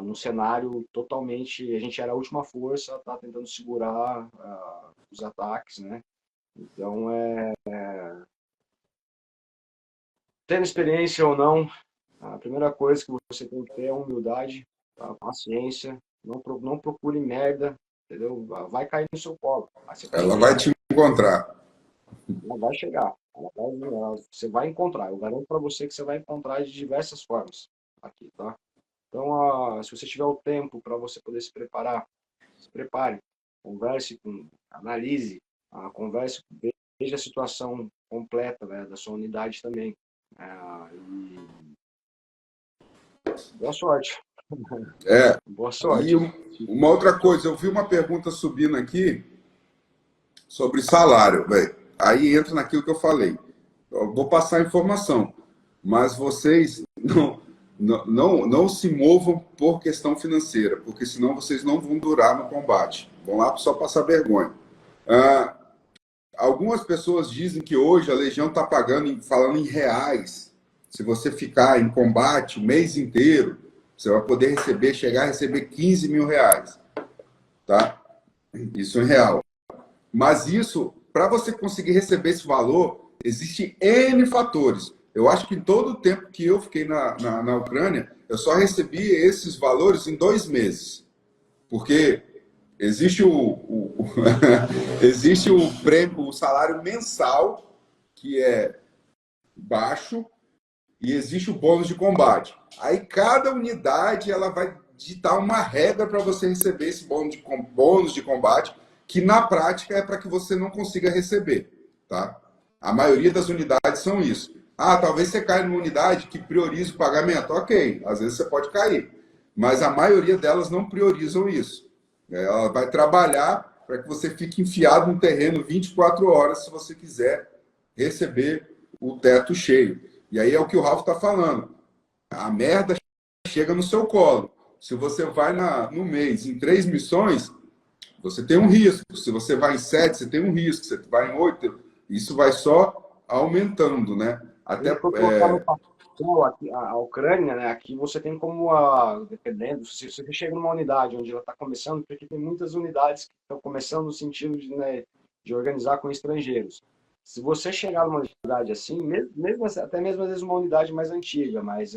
num cenário totalmente. A gente era a última força, tá tentando segurar os ataques, né? Então, tendo experiência ou não, a primeira coisa que você tem que ter é humildade, tá? Paciência, não procure merda, entendeu? Vai cair no seu colo. Aí você pega Ela alguém vai mais, te encontrar. ela vai chegar, você vai encontrar. Eu garanto para você que você vai encontrar de diversas formas aqui, tá? Então, se você tiver o tempo para você poder se preparar, se prepare, analise, converse, veja a situação completa, né, da sua unidade também. E boa sorte. Boa E sorte. uma outra coisa, eu vi uma pergunta subindo aqui sobre salário, velho. Aí entra naquilo que eu falei. Eu vou passar a informação, mas vocês não se movam por questão financeira, porque senão vocês não vão durar no combate. Vão lá só passar vergonha. Ah, algumas pessoas dizem que hoje a Legião está pagando, falando em reais. Se você ficar em combate o mês inteiro, você vai poder receber, chegar a receber 15 mil reais, tá? Isso em real. Mas isso, para você conseguir receber esse valor, existe N fatores. Eu acho que em todo o tempo que eu fiquei na Ucrânia, eu só recebi esses valores em 2 meses. Porque existe existe o prêmio, o salário mensal, que é baixo, e existe o bônus de combate. Aí cada unidade ela vai ditar uma regra para você receber esse bônus de combate, que na prática é para que você não consiga receber, tá? A maioria das unidades são isso. Ah, talvez você caia numa unidade que priorize o pagamento. Ok, às vezes você pode cair. Mas a maioria delas não priorizam isso. Ela vai trabalhar para que você fique enfiado no terreno 24 horas se você quiser receber o teto cheio. E aí é o que o Ralf está falando. A merda chega no seu colo. Se você vai no mês em 3 missões, você tem um risco. Se você vai em 7, você tem um risco. Se você vai em 8, isso vai só aumentando, né? Se a gente Até for colocar no papel aqui, a Ucrânia, né, aqui você tem como, dependendo, se você chega numa unidade onde ela está começando, porque tem muitas unidades que estão começando no sentido de, né, de organizar com estrangeiros. Se você chegar numa unidade assim, até mesmo às vezes uma unidade mais antiga, mas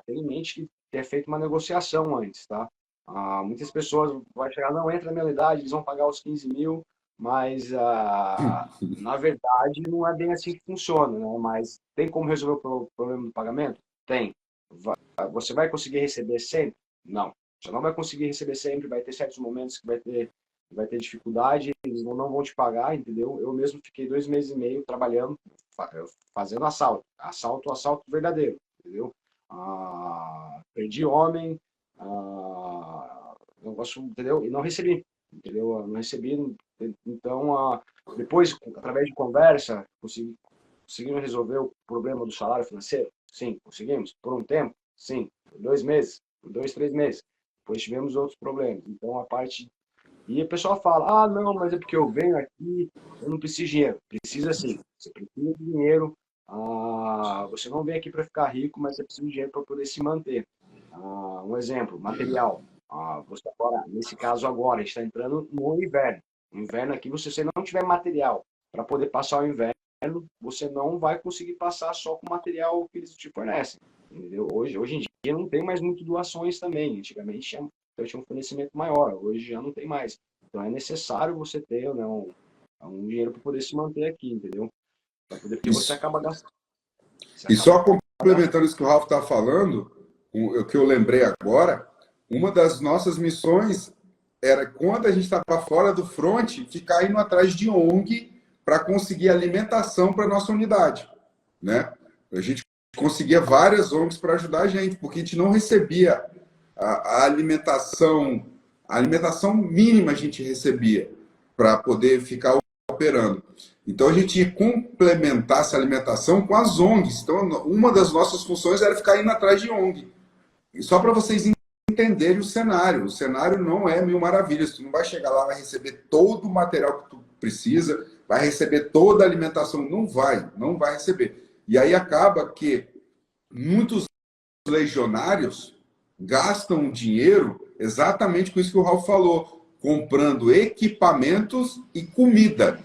tem em mente que é feita uma negociação antes, tá? Muitas pessoas vão chegar, não, entra na minha unidade, eles vão pagar os 15 mil, mas na verdade, não é bem assim que funciona, né? Mas tem como resolver o problema do pagamento? Tem. Você vai conseguir receber sempre? Não. Você não vai conseguir receber sempre, vai ter certos momentos que vai ter dificuldade, eles não vão te pagar, entendeu? Eu mesmo fiquei 2 meses e meio trabalhando, fazendo assalto verdadeiro, entendeu? Perdi homem, negócio, entendeu? E não recebi, entendeu? Eu não recebi, então, depois, através de conversa, conseguimos resolver o problema do salário financeiro? Sim, conseguimos. Por um tempo? Sim. Por 2 meses, por 2, 3 meses. Depois tivemos outros problemas. Então, a parte. E o pessoal fala: ah, não, mas é porque eu venho aqui, eu não preciso de dinheiro. Precisa sim. Você precisa de dinheiro. Você não vem aqui para ficar rico, mas você precisa de dinheiro para poder se manter. Um exemplo: material. Você agora, nesse caso agora, a gente está entrando no inverno. No inverno aqui, se você não tiver material para poder passar o inverno, você não vai conseguir passar só com o material que eles te fornecem. Entendeu? Hoje em dia não tem mais muito doações também. Antigamente tinha um fornecimento maior, hoje já não tem mais. Então é necessário você ter, né, um dinheiro para poder se manter aqui, entendeu? Porque você isso. acaba gastando. Você E acaba só complementando isso que o Ralf está falando, o que eu lembrei agora, uma das nossas missões era, quando a gente estava fora do fronte, ficar indo atrás de ONG para conseguir alimentação para a nossa unidade, né? A gente conseguia várias ONGs para ajudar a gente, porque a gente não recebia a alimentação mínima a gente recebia para poder ficar operando. Então a gente ia complementar essa alimentação com as ONGs. Então uma das nossas funções era ficar indo atrás de ONG. E só para vocês entenderem o cenário. O cenário não é mil maravilhas. Tu não vai chegar lá, vai receber todo o material que tu precisa, vai receber toda a alimentação. Não vai receber. E aí acaba que muitos legionários gastam dinheiro exatamente com isso que o Ralf falou, comprando equipamentos e comida.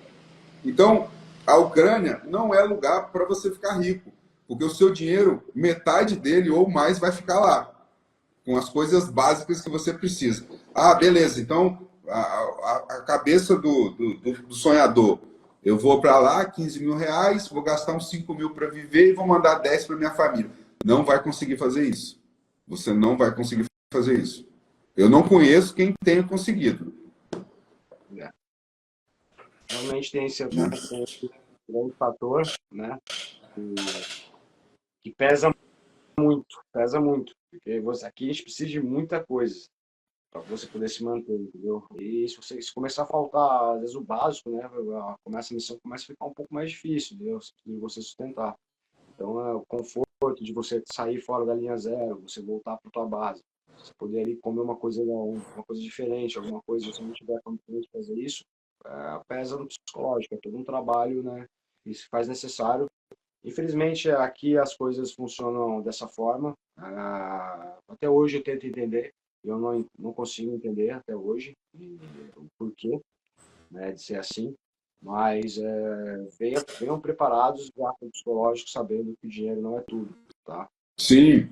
Então, a Ucrânia não é lugar para você ficar rico, porque o seu dinheiro, metade dele ou mais, vai ficar lá, com as coisas básicas que você precisa. Ah, beleza, então a cabeça do sonhador. Eu vou para lá, 15 mil reais, vou gastar uns 5 mil para viver e vou mandar 10 para minha família. Não vai conseguir fazer isso. Você não vai conseguir fazer isso. Eu não conheço quem tenha conseguido. É. Realmente tem esse Né? grande fator, né? Que pesa muito, pesa muito. Porque aqui a gente precisa de muita coisa para você poder se manter, entendeu? E se começar a faltar, às vezes, o básico, né? A missão começa a ficar um pouco mais difícil, entendeu? De você sustentar. Então, é o conforto de você sair fora da linha zero, você voltar para tua base. Você poder ali comer uma coisa diferente, alguma coisa, se você não tiver condições de fazer isso, pesa no psicológico, é todo um trabalho, né? Isso faz necessário. Infelizmente, aqui as coisas funcionam dessa forma. Até hoje eu tento entender, eu não consigo entender até hoje o porquê, né, de ser assim, mas venham preparados já com o psicológico, sabendo que o dinheiro não é tudo, tá? Sim,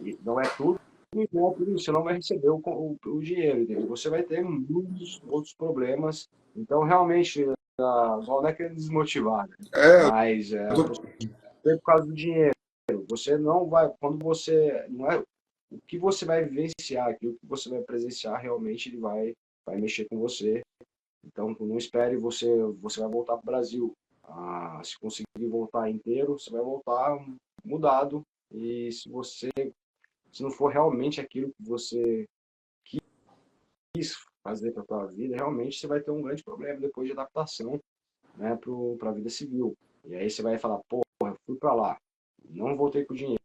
E não é tudo, e não é tudo, você não vai receber o dinheiro, entendeu? Você vai ter muitos outros problemas, então realmente, não é querendo desmotivar, né? é, Mas eu as pessoas tô- por causa do dinheiro. Você não vai, quando você, não é o que você vai vivenciar, aquilo que você vai presenciar, realmente ele vai mexer com você. Então, não espere você vai voltar para o Brasil. Se conseguir voltar inteiro, você vai voltar mudado. E se não for realmente aquilo que você quis fazer para a sua vida, realmente você vai ter um grande problema depois de adaptação, né, para a vida civil. E aí você vai falar, porra, eu fui para lá, não voltei com dinheiro,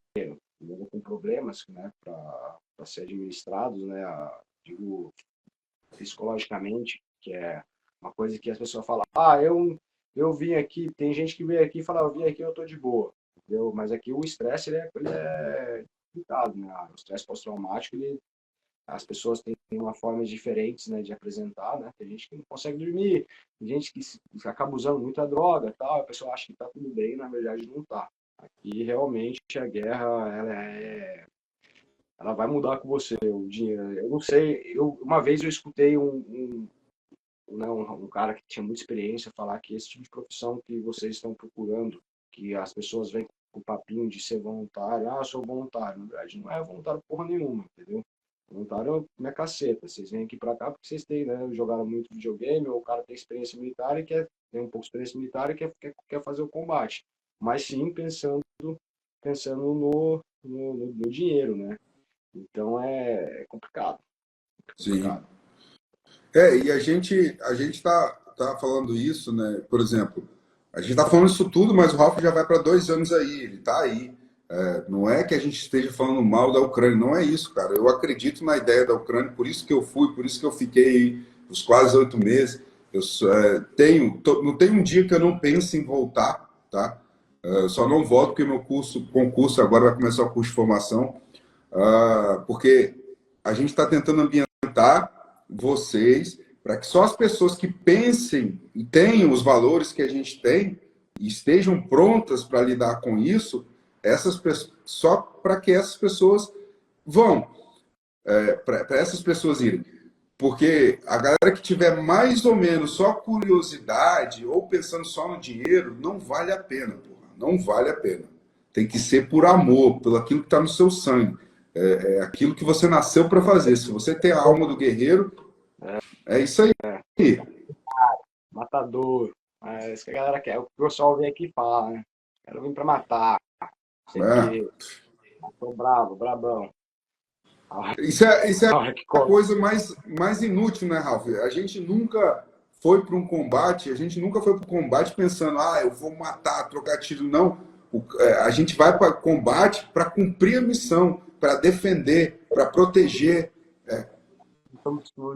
mesmo com problemas, né, para ser administrados, né, digo, psicologicamente, que é uma coisa que as pessoas falam, eu vim aqui, tem gente que vem aqui e fala, eu vim aqui, eu tô de boa, entendeu? Mas aqui o estresse, ele é complicado, né? O estresse pós-traumático, as pessoas têm uma formas diferentes, né, de apresentar, né? Tem gente que não consegue dormir, tem gente que acaba usando muita droga, tal, a pessoa acha que está tudo bem, na verdade não está. Aqui realmente a guerra ela vai mudar com você, o dinheiro. Eu não sei, uma vez eu escutei um cara que tinha muita experiência falar que esse tipo de profissão que vocês estão procurando, que as pessoas vêm com o papinho de ser voluntário, eu sou voluntário, na verdade não é voluntário porra nenhuma, entendeu? Voluntário é caceta, vocês vêm aqui pra cá porque vocês têm, né, jogaram muito videogame, ou o cara tem experiência militar e tem um pouco de experiência militar e quer fazer o combate. Mas sim pensando no dinheiro, né? Então é complicado, sim. complicado. E a gente tá falando isso, né? Por exemplo, a gente tá falando isso tudo, mas o Ralf já vai para 2 anos aí, ele tá aí. Não é que a gente esteja falando mal da Ucrânia, não é isso, cara. Eu acredito na ideia da Ucrânia, por isso que eu fui, por isso que eu fiquei os quase 8 meses. Não tem um dia que eu não pense em voltar, tá? Eu só não volto porque meu concurso agora vai começar o curso de formação, porque a gente está tentando ambientar vocês para que só as pessoas que pensem e tenham os valores que a gente tem e estejam prontas para lidar com isso, só para que essas pessoas vão, para essas pessoas irem. Porque a galera que tiver mais ou menos só curiosidade ou pensando só no dinheiro, não vale a pena, porra. Não vale a pena. Tem que ser por amor, pelo aquilo que está no seu sangue. É aquilo que você nasceu para fazer. Se você tem a alma do guerreiro, é isso aí. É, matador. É isso que a galera quer. O pessoal vem aqui e fala, né? Quero vir pra matar. Não sei o É. quê. Tô bravo, brabão. A Isso é hora que a cola. coisa mais inútil, né, Ralf? A gente nunca foi para um combate, a gente nunca foi para o combate pensando, eu vou matar, trocar tiro. Não. A gente vai para combate para cumprir a missão, para defender, para proteger. Então, o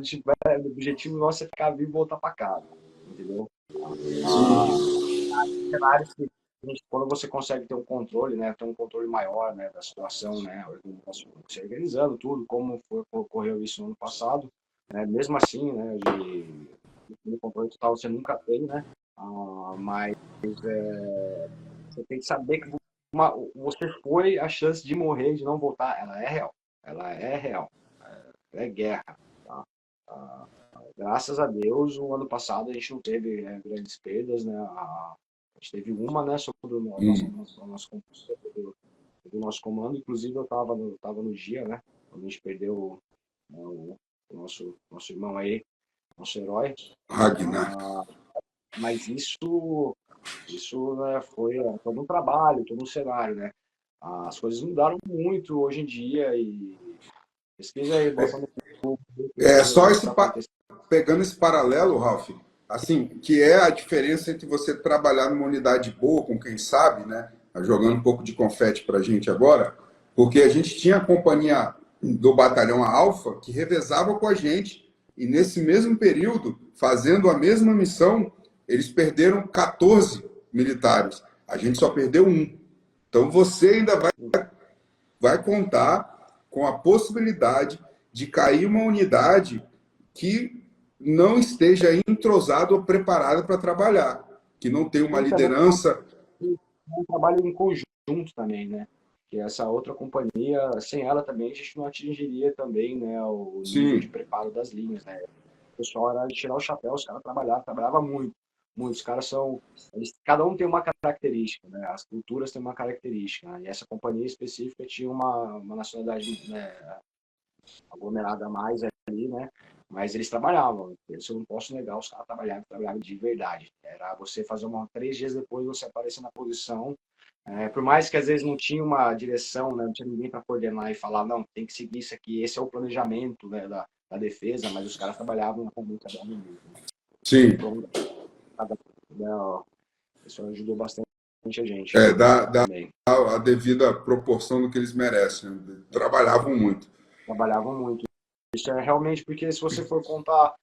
objetivo nosso é ficar vivo e voltar pra casa. Entendeu? Ah, Sim, cenários que quando você consegue ter um controle, né? Ter um controle maior, né, da situação, né? Se organizando tudo, como ocorreu isso no ano passado, né? Mesmo assim, né? De controle total você nunca tem, né? Mas você tem que saber que você foi, a chance de morrer, de não voltar, ela é real. Ela é real. É guerra. Tá? Ah, Graças a Deus, o ano passado a gente não teve, né, grandes perdas, né? A gente teve uma, né, sobre do nosso comando. Inclusive, eu estava no dia, né? Quando a gente perdeu, né, o nosso irmão aí, nosso herói. Ragnar. Ah, mas isso, né, foi todo um trabalho, todo um cenário, né? As coisas mudaram muito hoje em dia e pesquisa aí, bota no Google, É pesquisa só aí o que está acontecendo. pegando esse paralelo, Ralph, assim, que é a diferença entre você trabalhar numa unidade boa, com quem sabe, né? Jogando um pouco de confete para a gente agora, porque a gente tinha a companhia do Batalhão Alfa que revezava com a gente, e nesse mesmo período, fazendo a mesma missão, eles perderam 14 militares. A gente só perdeu um. Então você ainda vai contar com a possibilidade de cair uma unidade que não esteja entrosada ou preparada para trabalhar, que não tem uma E também liderança. um trabalho em conjunto também, né? Que essa outra companhia, sem ela também, a gente não atingiria também, né, o nível de Sim, preparo das linhas, né? O pessoal era de tirar o chapéu, os caras trabalhavam muito. Muitos caras são, cada um tem uma característica, né? As culturas têm uma característica, né? E essa companhia específica tinha uma nacionalidade, né, aglomerada a mais ali, né? Mas eles trabalhavam, isso eu não posso negar, os caras trabalhavam de verdade. Era você fazer 3 dias depois você aparecer na posição, por mais que às vezes não tinha uma direção, né, não tinha ninguém para coordenar e falar, não, tem que seguir isso aqui, esse é o planejamento, né, da defesa, mas os caras trabalhavam com muita mesmo. Isso, sim. né, isso ajudou bastante a gente Dá também. a devida proporção do que eles merecem. Né? Trabalhavam muito. Trabalhavam muito. Isso é realmente porque se você for contar,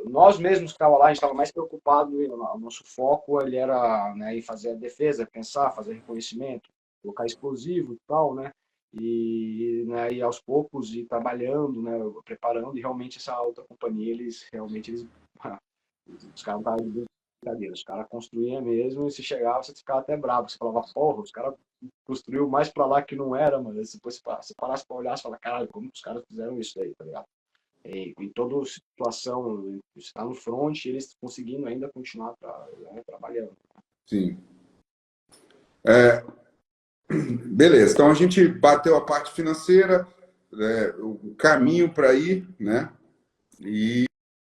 nós mesmos que estávamos lá, a gente estava mais preocupado, o nosso foco ele era, né, em fazer a defesa, pensar, fazer reconhecimento, colocar explosivo e tal, né? Né, e aos poucos ir trabalhando, né, preparando, e realmente essa outra companhia, os caras não estavam de brincadeira, os caras construíam mesmo, e se chegava, você ficava até bravo, você falava, porra, os caras construiu mais pra lá que não era, mano. Depois você parasse pra olhar e fala, caralho, como os caras fizeram isso aí, tá ligado? Em toda situação, você tá no front e eles conseguindo ainda continuar né, trabalhando. Sim. Beleza, então a gente bateu a parte financeira, o caminho para ir, né? E,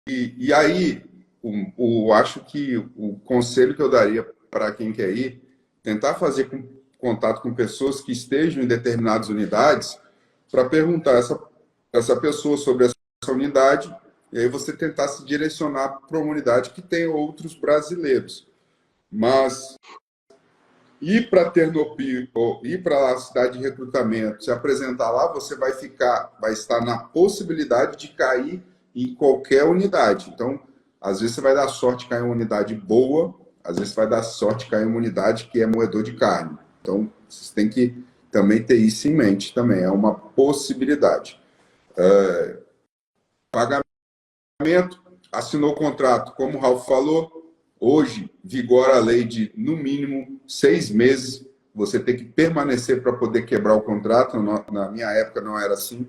e aí, acho que o conselho que eu daria para quem quer ir, tentar fazer contato com pessoas que estejam em determinadas unidades, para perguntar essa pessoa sobre essa unidade, e aí você tentar se direcionar para uma unidade que tem outros brasileiros. Mas ir para Ternopi ou ir para a cidade de recrutamento, se apresentar lá, você vai estar na possibilidade de cair em qualquer unidade. Então, às vezes você vai dar sorte de cair em uma unidade boa, às vezes você vai dar sorte de cair em uma unidade que é moedor de carne. Então, vocês têm que também ter isso em mente também, é uma possibilidade. Pagamento, assinou o contrato, como o Ralf falou, hoje vigora a lei de, no mínimo, 6 meses. Você tem que permanecer para poder quebrar o contrato. Na minha época não era assim.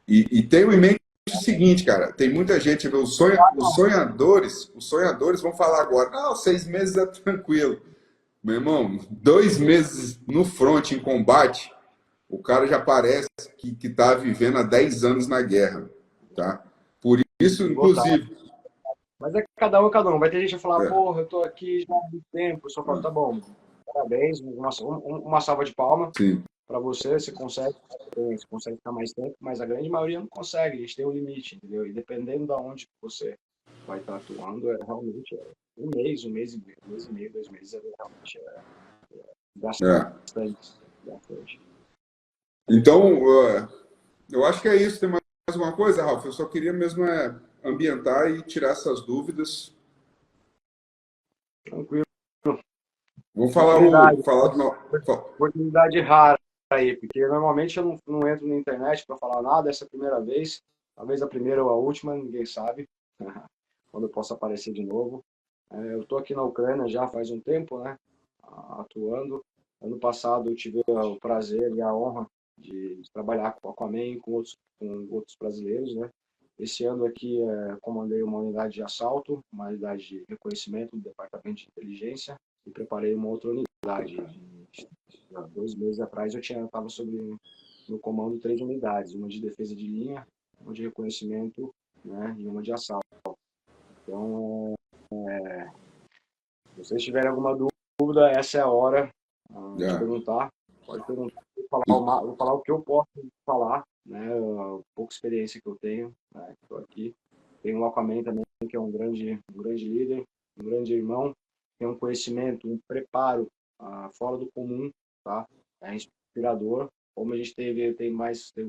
E tenho em mente o seguinte, cara, tem muita gente, os sonhadores vão falar agora, não, 6 meses é tranquilo. Meu irmão, 2 meses no front, em combate, o cara já parece que está vivendo há 10 anos na guerra, tá? Por isso, Botar. inclusive, Mas é cada um, é cada um. Vai ter gente que vai falar, é, porra, eu tô aqui já há muito tempo. Eu só falo, tá bom, parabéns, uma salva de palmas sim, para você, você consegue ficar mais tempo, mas a grande maioria não consegue, a gente tem um limite, entendeu? E dependendo da onde você vai estar atuando, realmente um mês e meio, 2 meses, realmente é. bastante, bastante. Então, eu acho que é isso. Tem mais uma coisa, Ralf? Eu só queria mesmo ambientar e tirar essas dúvidas. Tranquilo. Vou falar Oportunidade, falar do meu, oportunidade rara aí, porque normalmente eu não entro na internet para falar nada, essa é a primeira vez, talvez a primeira ou a última, ninguém sabe, quando eu posso aparecer de novo. Eu estou aqui na Ucrânia já faz um tempo, né, atuando. Ano passado eu tive o prazer e a honra de trabalhar com a Aquaman e com outros brasileiros, né. Esse ano aqui comandei uma unidade de assalto, uma unidade de reconhecimento do Departamento de Inteligência e preparei uma outra unidade. Há 2 meses atrás eu estava sob no comando 3 unidades, uma de defesa de linha, uma de reconhecimento, né, e uma de assalto. Então, se vocês tiverem alguma dúvida, essa é a hora de é. perguntar. Pode perguntar. Vou falar o que eu posso falar, né? A pouca experiência que eu tenho, né? Estou aqui. Tem o Aquaman também, que é um grande líder, um grande irmão, tem um conhecimento, um preparo fora do comum, tá? É inspirador. Como a gente teve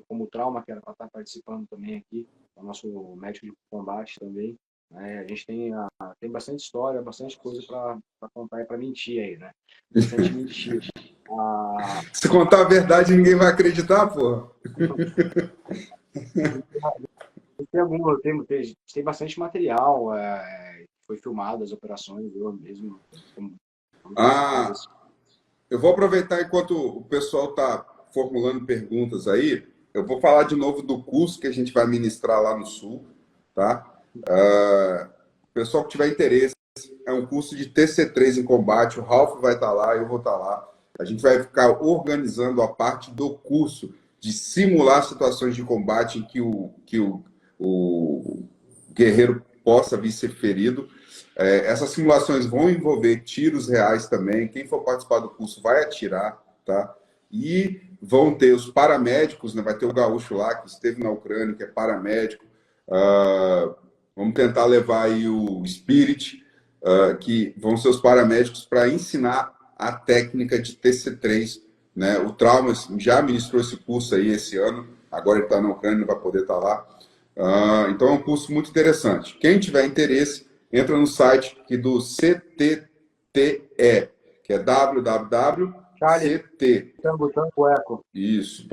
como trauma, que era para estar participando também aqui, o nosso médico de combate também. Né? A gente tem bastante história, bastante coisa para contar e para mentir aí, né? Bastante mentira. Ah, Se contar a verdade, ninguém vai acreditar, pô. tem bastante material, foi filmado as operações, eu mesmo, muitas Ah, coisas. eu vou aproveitar enquanto o pessoal está formulando perguntas aí. Eu vou falar de novo do curso que a gente vai ministrar lá no Sul, tá? O pessoal que tiver interesse, é um curso de TC3 em combate. O Ralph vai estar lá, eu vou estar lá. A gente vai ficar organizando a parte do curso de simular situações de combate em o guerreiro possa vir ser ferido. Essas simulações vão envolver tiros reais também. Quem for participar do curso vai atirar, tá? E vão ter os paramédicos, né? Vai ter o gaúcho lá que esteve na Ucrânia, que é paramédico. Vamos tentar levar aí o Spirit, que vão ser os paramédicos para ensinar a técnica de TC3. Né? O Traumas já ministrou esse curso aí esse ano, agora ele está na Ucrânia, não vai poder estar lá. Então é um curso muito interessante. Quem tiver interesse, entra no site aqui do CTTE, que é Charlie, www.ct, tango, eco. isso,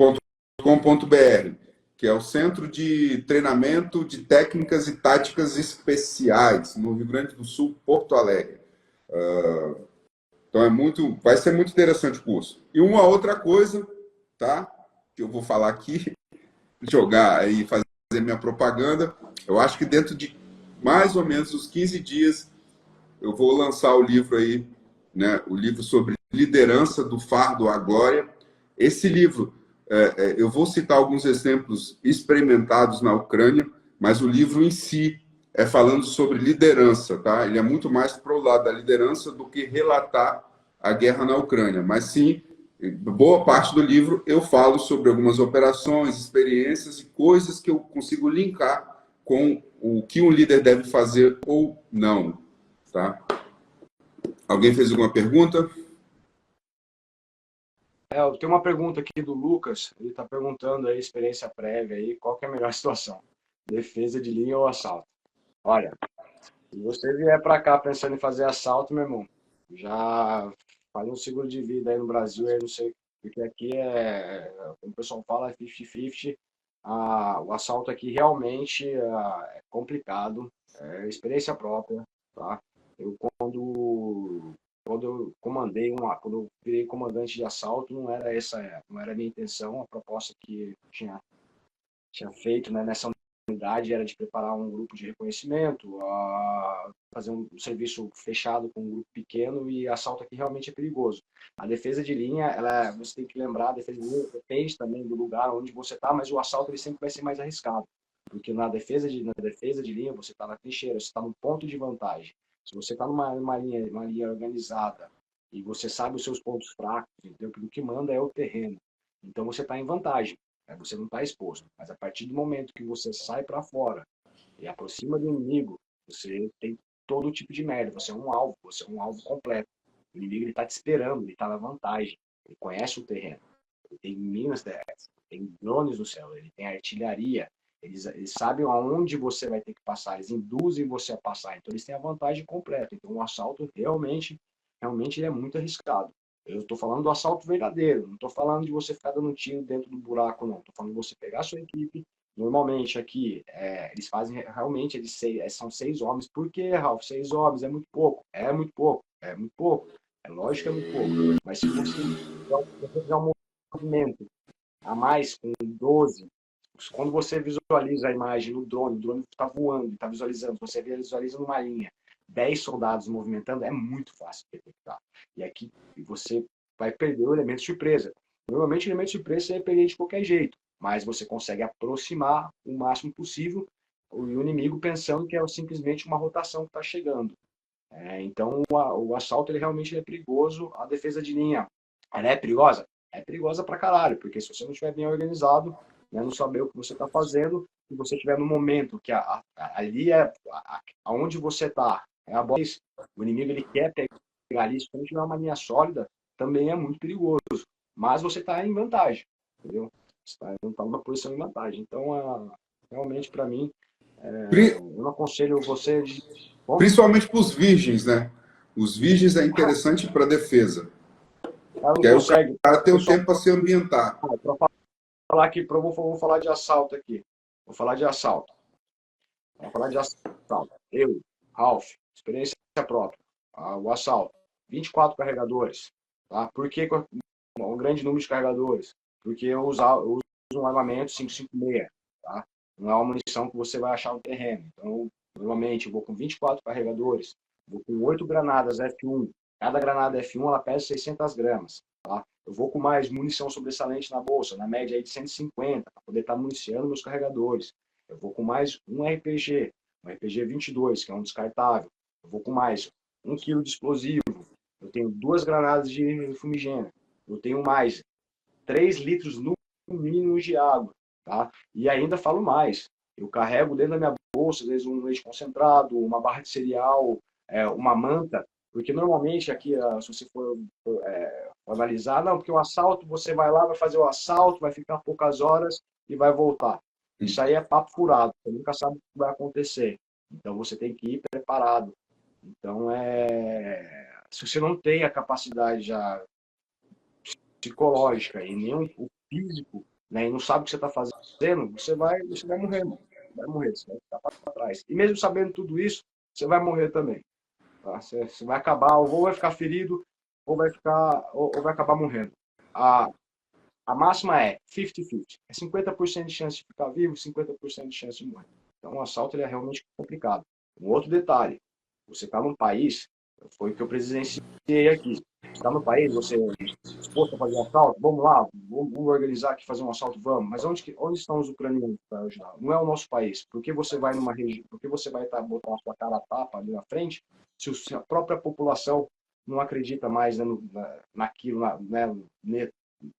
.com.br, que é o Centro de Treinamento de Técnicas e Táticas Especiais, no Rio Grande do Sul, Porto Alegre. Então vai ser muito interessante o curso. E uma outra coisa, tá? Que eu vou falar aqui, jogar aí, fazer minha propaganda. Eu acho que dentro de mais ou menos uns 15 dias eu vou lançar o livro aí, né? O livro sobre liderança do fardo à glória. Esse livro, eu vou citar alguns exemplos experimentados na Ucrânia, mas o livro em si é falando sobre liderança, tá? Ele é muito mais pro lado da liderança do que relatar a guerra na Ucrânia, mas sim, boa parte do livro eu falo sobre algumas operações, experiências e coisas que eu consigo linkar com o que um líder deve fazer ou não, tá? Alguém fez alguma pergunta? Eu tenho uma pergunta aqui do Lucas, ele está perguntando aí, experiência prévia aí, qual que é a melhor situação? Defesa de linha ou assalto? Olha, se você vier para cá pensando em fazer assalto, meu irmão, já faz um seguro de vida aí no Brasil, aí não sei, porque aqui como o pessoal fala, é 50-50. O assalto aqui realmente é complicado, é experiência própria, tá? Eu quando eu virei comandante de assalto, não era a minha intenção, a proposta que eu tinha feito, né, nessa unidade era de preparar um grupo de reconhecimento, fazer um serviço fechado com um grupo pequeno, e assalto aqui realmente é perigoso. A defesa de linha, você tem que lembrar, a defesa de linha depende também do lugar onde você está, mas o assalto ele sempre vai ser mais arriscado, porque na defesa de linha você está na trincheira, você está num ponto de vantagem. Se você está uma linha organizada e você sabe os seus pontos fracos, entendeu? Porque o que manda é o terreno. Então você está em vantagem, né? Você não está exposto. Mas a partir do momento que você sai para fora e aproxima do inimigo, você tem todo tipo de merda. Você é um alvo completo. O inimigo está te esperando, ele está na vantagem. Ele conhece o terreno. Ele tem minas terrestres, tem drones no céu, ele tem artilharia. Eles sabem aonde você vai ter que passar, eles induzem você a passar. Então eles têm a vantagem completa. Então o assalto realmente ele é muito arriscado. Eu estou falando do assalto verdadeiro, não estou falando de você ficar dando tiro dentro do buraco, não. Estou falando de você pegar a sua equipe. Normalmente aqui, eles fazem realmente, são 6 homens. Por que, Ralf? 6 homens é muito pouco. É muito pouco. É muito pouco. É lógico que é muito pouco. Mas se você fizer um movimento a mais com 12, quando você visualiza a imagem no drone, o drone está voando, está visualizando, você visualiza numa linha, 10 soldados movimentando, é muito fácil de detectar. E aqui você vai perder o elemento de surpresa. Normalmente o elemento de surpresa você vai perder de qualquer jeito, mas você consegue aproximar o máximo possível o inimigo pensando que é simplesmente uma rotação que está chegando. Então o assalto ele realmente é perigoso, a defesa de linha ela é perigosa? é perigosa pra caralho, porque se você não estiver bem organizado, né, não saber o que você está fazendo, e você estiver no momento que ali é aonde você está, é a bola, o inimigo ele quer pegar ali, se não tiver uma linha sólida, também é muito perigoso. Mas você está em vantagem, entendeu? Você está numa posição em vantagem. Então, realmente, para mim, Pri- eu não aconselho você de. Como? Principalmente para os virgens, né? Os virgens é interessante para defesa. Ela não Que aí o consegue. cara tem Eu o só tempo para se ambientar. para falar aqui, vou falar de assalto aqui. Vou falar de assalto. Vou falar de assalto. Eu, Ralph, experiência própria. O assalto. 24 carregadores. Tá? Por que um grande número de carregadores? Porque eu uso um armamento 556. Tá? Não é uma munição que você vai achar no terreno. Então, normalmente, eu vou com 24 carregadores. Vou com 8 granadas F1. Cada granada F1 ela pesa 600 gramas. Tá? Eu vou com mais munição sobressalente na bolsa, na média aí de 150, para poder estar municiando meus carregadores. Eu vou com mais um RPG 22, que é um descartável. Eu vou com mais 1 quilo de explosivo. Eu tenho 2 granadas de fumigênio. Eu tenho mais 3 litros no mínimo de água. Tá? E ainda falo mais. Eu carrego dentro da minha bolsa, às vezes, um leite concentrado, uma barra de cereal, uma manta. Porque normalmente aqui, se você for analisar, não, porque o assalto, você vai lá, vai fazer o assalto, vai ficar poucas horas e vai voltar. Isso aí é papo furado, você nunca sabe o que vai acontecer. Então você tem que ir preparado. Então, se você não tem a capacidade já psicológica e nem o físico, né, e não sabe o que você está fazendo, você vai morrer, mano. Vai morrer, você vai ficar para trás. E mesmo sabendo tudo isso, você vai morrer também. Tá? Você vai acabar, ou vai ficar ferido, ou vai acabar morrendo. A, a máxima é 50-50. É 50% de chance de ficar vivo, 50% de chance de morrer. Então, o assalto ele é realmente complicado. Um outro detalhe, você está num país, foi o que eu presenciei aqui. Você está no país, você é disposto a fazer um assalto? Vamos lá, vamos organizar aqui, fazer um assalto, vamos. Mas onde estão os ucranianos para ajudar? Não é o nosso país. Por que você vai numa região, por que você vai botar a sua cara a tapa ali na frente, se a própria população não acredita mais, né, naquilo,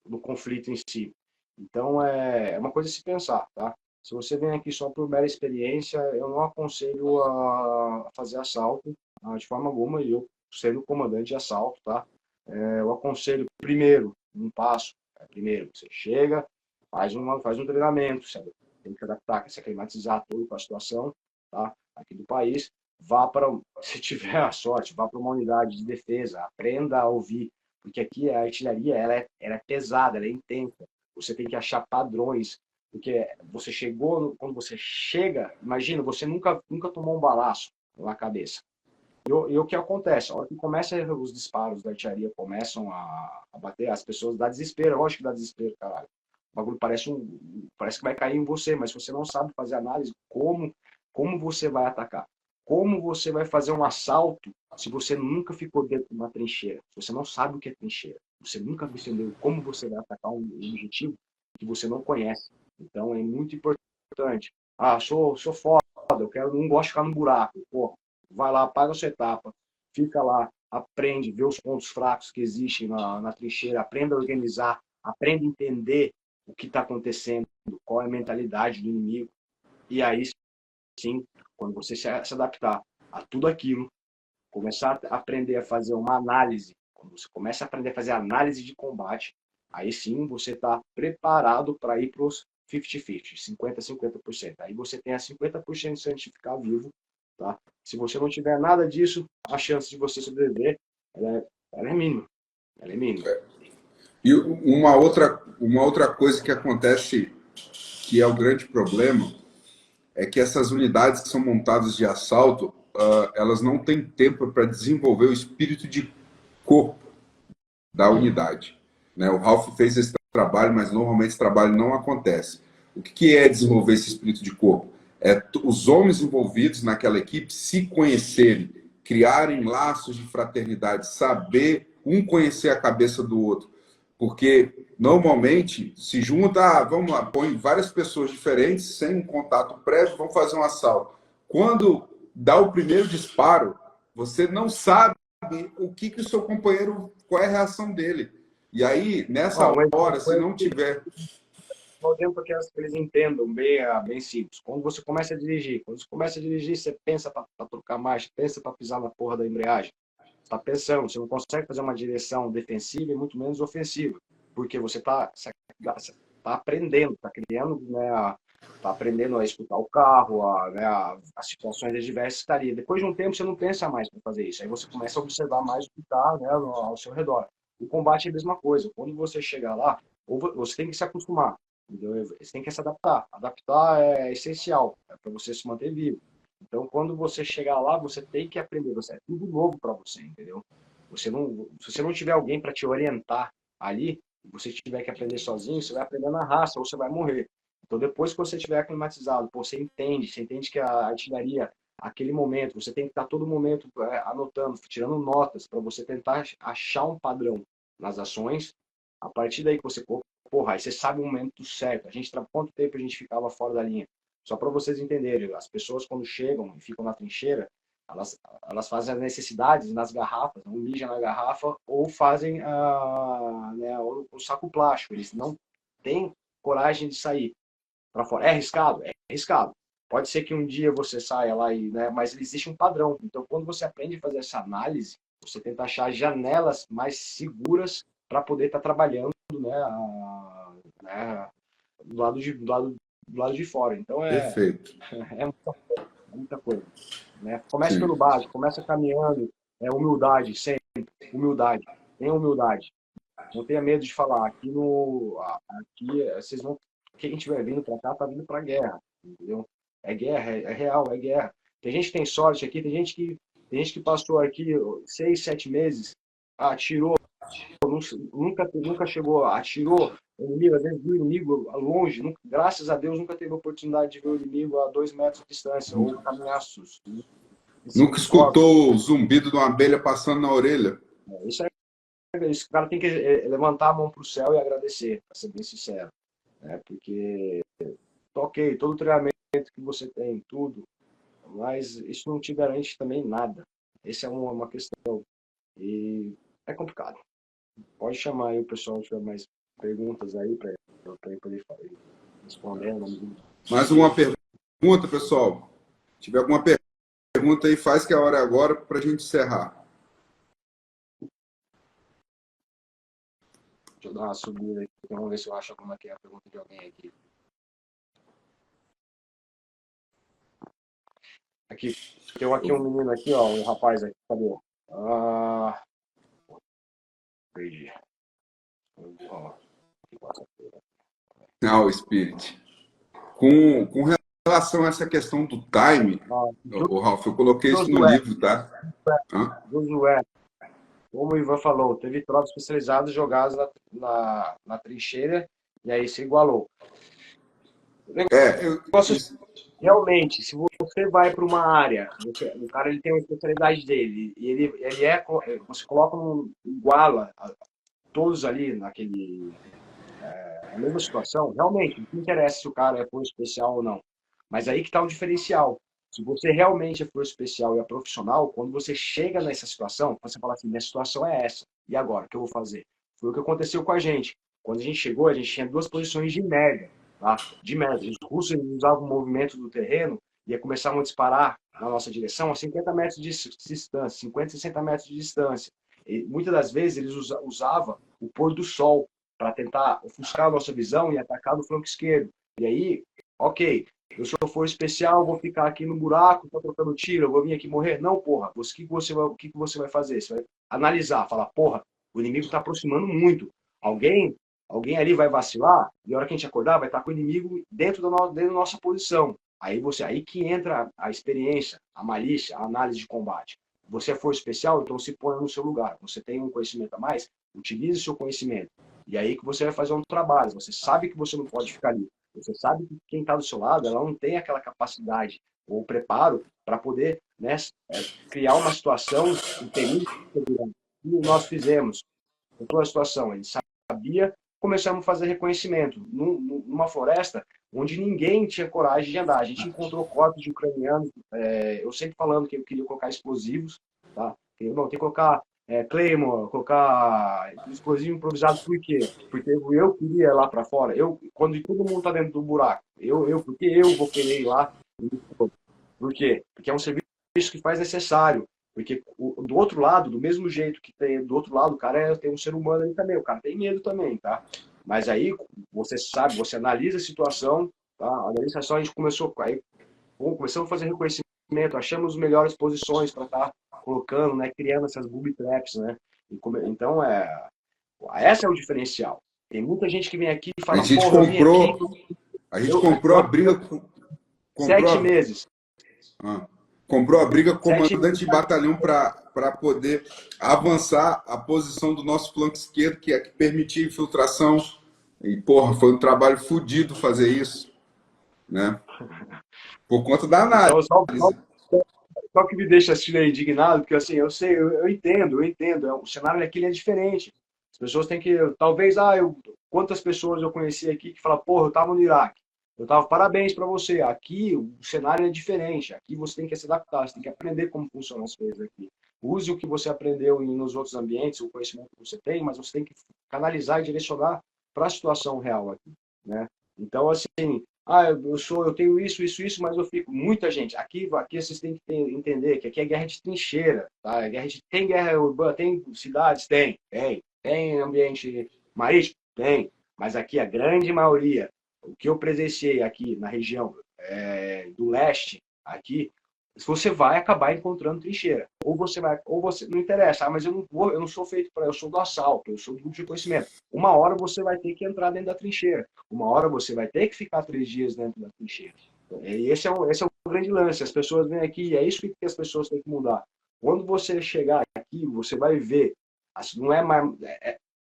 no conflito em si? Então, é uma coisa a se pensar, tá? Se você vem aqui só por mera experiência, eu não aconselho a fazer assalto, de forma alguma, e eu sendo comandante de assalto, tá? Eu aconselho primeiro, um passo, primeiro, você chega, faz um treinamento, sabe? Tem que adaptar, se aclimatizar todo com a situação, tá? Aqui do país, se tiver a sorte, vá para uma unidade de defesa, aprenda a ouvir, porque aqui a artilharia, ela é pesada, ela é intensa, você tem que achar padrões, porque quando você chega, imagina, você nunca tomou um balaço na cabeça. E o que acontece? A hora que começa os disparos da artilharia começam a bater, as pessoas dá desespero, lógico que dá desespero, caralho. O bagulho parece que vai cair em você, mas se você não sabe fazer análise, como você vai atacar? Como você vai fazer um assalto se você nunca ficou dentro de uma trincheira? Se você não sabe o que é trincheira, você nunca entendeu como você vai atacar um objetivo que você não conhece. Então é muito importante. Sou foda, não gosto de ficar no buraco. Porra, vai lá, paga a sua etapa, fica lá, aprende, vê os pontos fracos que existem na trincheira, aprenda a organizar, aprenda a entender o que está acontecendo, qual é a mentalidade do inimigo. E aí, sim, quando você se adaptar a tudo aquilo, começar a aprender a fazer uma análise, quando você começa a aprender a fazer análise de combate, aí sim você está preparado para ir para os 50-50, 50-50%. Aí você tem a 50% de chance de ficar vivo, tá? Se você não tiver nada disso, a chance de você sobreviver, ela é mínima. Ela é mínima. E uma outra coisa que acontece, que é o grande problema, é que essas unidades que são montadas de assalto, elas não têm tempo para desenvolver o espírito de corpo da unidade. Né? O Ralph fez esse trabalho, mas normalmente esse trabalho não acontece. O que é desenvolver esse espírito de corpo? É os homens envolvidos naquela equipe se conhecerem, criarem laços de fraternidade, saber um conhecer a cabeça do outro. Porque normalmente se junta, vamos lá, põe várias pessoas diferentes, sem um contato prévio, vão fazer um assalto. Quando dá o primeiro disparo, você não sabe o que o seu companheiro, qual é a reação dele. E aí, nessa Ó, um hora, se exemplo, não tiver. um exemplo que eles entendam bem, bem simples. Quando você começa a dirigir, você pensa para trocar marcha, pensa para pisar na porra da embreagem. Está pensando, você não consegue fazer uma direção defensiva e muito menos ofensiva, porque você está aprendendo, está criando, né, está aprendendo a escutar o carro, né, as situações adversas que está ali. Depois de um tempo, você não pensa mais para fazer isso, aí você começa a observar mais o que está, né, ao seu redor. O combate é a mesma coisa. Quando você chegar lá, você tem que se acostumar, entendeu? Você tem que se adaptar. Adaptar é essencial, para você se manter vivo. Então, quando você chegar lá, você tem que aprender. É tudo novo para você, entendeu? Se você não tiver alguém para te orientar ali, você tiver que aprender sozinho, você vai aprender na raça ou você vai morrer. Então, depois que você estiver aclimatizado, você entende que a artilharia, aquele momento, você tem que estar todo momento anotando, tirando notas para você tentar achar um padrão nas ações. A partir daí que você, porra, aí você sabe o momento certo. Quanto tempo a gente ficava fora da linha? Só para vocês entenderem, as pessoas quando chegam e ficam na trincheira, elas fazem as necessidades nas garrafas, ou mijam na garrafa, ou fazem né, o saco plástico. Eles não têm coragem de sair para fora. É arriscado? É arriscado. Pode ser que um dia você saia lá, né, mas existe um padrão. Então, quando você aprende a fazer essa análise, você tenta achar janelas mais seguras para poder estar trabalhando, né, né, do lado de fora. Então, Perfeito. é muita coisa. Né? Comece Sim. pelo básico, começa caminhando, humildade, sempre, humildade, tenha humildade. Não tenha medo de falar. Aqui vocês vão, quem estiver vindo para cá, tá vindo para guerra, entendeu? É guerra, é real, é guerra. Tem gente que tem sorte aqui, tem gente que passou aqui 6, 7 meses, atirou, nunca chegou, atirou o inimigo, às vezes viu o inimigo longe, graças a Deus nunca teve a oportunidade de ver o inimigo a 2 metros de distância, ou caminhar em cima Nunca dos corpos. escutou o zumbido de uma abelha passando na orelha? Isso é isso. O cara tem que levantar a mão para o céu e agradecer, para ser bem sincero. Né? Porque, ok, todo o treinamento que você tem, tudo, mas isso não te garante também nada. Essa é uma questão. E é complicado. Pode chamar aí o pessoal, se tiver mais perguntas aí, para eu poder responder. Mais uma pergunta, pessoal. Se tiver alguma pergunta aí, faz que a hora é agora para a gente encerrar. Deixa eu dar uma subida aqui, vamos ver se eu acho alguma que é a pergunta de alguém aqui. Aqui, tem aqui um menino aqui, ó, um rapaz aqui, cadê? Perdi. Ó, O Spirit. Com relação a essa questão do time, Ralf, eu coloquei isso no livro, tá? Josué, como o Ivan falou, teve tropas especializadas jogadas na trincheira e aí se igualou. Realmente, se você vai para uma área, o cara ele tem uma especialidade dele, e você coloca iguala todos ali na mesma situação, realmente, não interessa se o cara é força especial ou não. Mas aí que está o diferencial. Se você realmente é força especial e é profissional, quando você chega nessa situação, você fala assim, minha situação é essa, e agora, o que eu vou fazer? Foi o que aconteceu com a gente. Quando a gente chegou, a gente tinha 2 posições de merda, tá? De merda. Os russos usavam o movimento do terreno e começavam a disparar na nossa direção a 50 metros de distância, 50, 60 metros de distância. E muitas das vezes eles usavam o pôr do sol para tentar ofuscar a nossa visão e atacar do flanco esquerdo. E aí, ok, eu se eu for especial, vou ficar aqui no buraco, tô trocando tiro, eu vou vir aqui morrer? Não, porra. O que você vai fazer? Você vai analisar, falar, porra, o inimigo está aproximando muito. Alguém ali vai vacilar, e a hora que a gente acordar, vai estar com o inimigo dentro da nossa posição. Aí que entra a experiência, a malícia, a análise de combate. Você é força especial, então se põe no seu lugar. Você tem um conhecimento a mais, utilize o seu conhecimento. E aí que você vai fazer um trabalho. Você sabe que você não pode ficar ali. Você sabe que quem está do seu lado, ela não tem aquela capacidade ou preparo para poder, né, criar uma situação de perigo. E nós fizemos. Com toda a situação, a gente sabia, começamos a fazer reconhecimento. Numa floresta onde ninguém tinha coragem de andar. A gente encontrou corpos de ucranianos, eu sempre falando que eu queria colocar explosivos, tá? Não, tem que colocar Claymore, colocar explosivo improvisado, por quê? Porque eu queria ir lá para fora. Quando todo mundo tá dentro do buraco, porque eu vou querer ir lá. Por quê? Porque é um serviço que faz necessário. Porque do outro lado, do mesmo jeito que tem do outro lado, o cara tem um ser humano ali também. O cara tem medo também, tá? Mas aí você sabe, você analisa a situação, tá? Analisa a situação, a gente começou, aí começamos a fazer reconhecimento, achamos as melhores posições para estar colocando, né? Criando essas booby traps, né? Então, essa é o diferencial. Tem muita gente que vem aqui e A fala, gente porra, eu vim aqui, comprou, a gente comprou a briga, comprou 7 meses. ah, comprou a briga com o 7 meses. comandante de batalhão para poder avançar a posição do nosso flanco esquerdo, que é que permitia infiltração. E, porra, foi um trabalho fodido fazer isso, né? Por conta da análise. Então, só que me deixa assim indignado, porque assim, eu sei, eu entendo. O cenário aqui ele é diferente. As pessoas têm que, talvez, quantas pessoas eu conheci aqui que falam, porra, eu estava no Iraque. Eu tava, parabéns para você. Aqui o cenário é diferente. Aqui você tem que se adaptar, você tem que aprender como funcionam as coisas aqui. Use o que você aprendeu nos outros ambientes, o conhecimento que você tem, mas você tem que canalizar e direcionar para a situação real aqui, né? Então, assim, eu tenho isso, mas eu fico. Muita gente. Aqui vocês têm que entender que aqui é guerra de trincheira, tá? Tem guerra urbana, tem cidades? Tem ambiente marítimo? Tem. Mas aqui a grande maioria, o que eu presenciei aqui na região do leste, aqui, você vai acabar encontrando trincheira. Ou você, não interessa, mas eu não sou feito para, eu sou do assalto, eu sou do grupo de conhecimento. Uma hora você vai ter que entrar dentro da trincheira. Uma hora você vai ter que ficar 3 dias dentro da trincheira. E esse é um grande lance. As pessoas vêm aqui, e é isso que as pessoas têm que mudar. Quando você chegar aqui, você vai ver. Não é mais,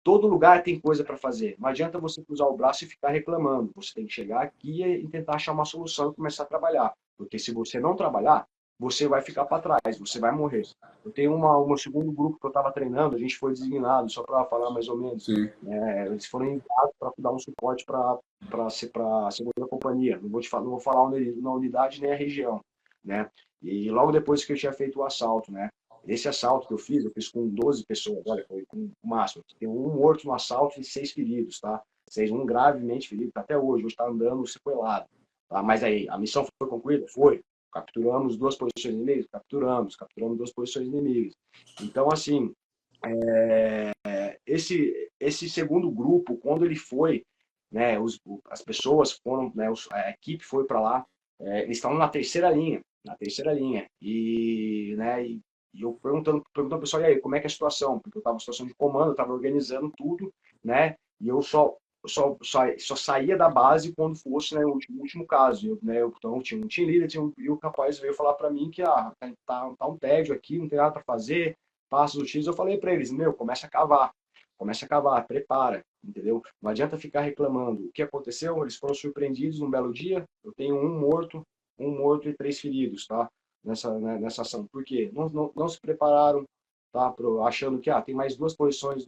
todo lugar tem coisa para fazer. Não adianta você cruzar o braço e ficar reclamando. Você tem que chegar aqui e tentar achar uma solução e começar a trabalhar. Porque se você não trabalhar, você vai ficar para trás, você vai morrer. Eu tenho um segundo grupo que eu estava treinando, a gente foi designado, só para falar mais ou menos. Eles foram enviados para dar um suporte para a segunda companhia. Não vou falar na unidade nem a região, né? E logo depois que eu tinha feito o assalto, né? Esse assalto que eu fiz com 12 pessoas, olha, foi com o máximo. Tem um morto no assalto e 6 feridos, tá? Um gravemente ferido, até hoje está andando sequelado. Tá? Mas aí, a missão foi concluída? Foi. Capturamos 2 posições inimigas? Capturamos 2 posições inimigas. Então, assim, esse segundo grupo, quando ele foi, né, as pessoas foram, né, a equipe foi para lá, eles estavam na terceira linha, e eu perguntando ao pessoal, e aí, como é que é a situação? Porque eu estava em situação de comando, eu estava organizando tudo, né, e eu só saía da base quando fosse, né, o último caso. Então, tinha um team leader, e o rapaz veio falar para mim que tá um tédio aqui, não tem nada para fazer, passa os X. Eu falei para eles, começa a cavar, prepara, entendeu? Não adianta ficar reclamando. O que aconteceu? Eles foram surpreendidos num belo dia, eu tenho um morto e 3 feridos, tá? Nessa ação. Por quê? Não se prepararam, tá? Achando que tem mais 2 posições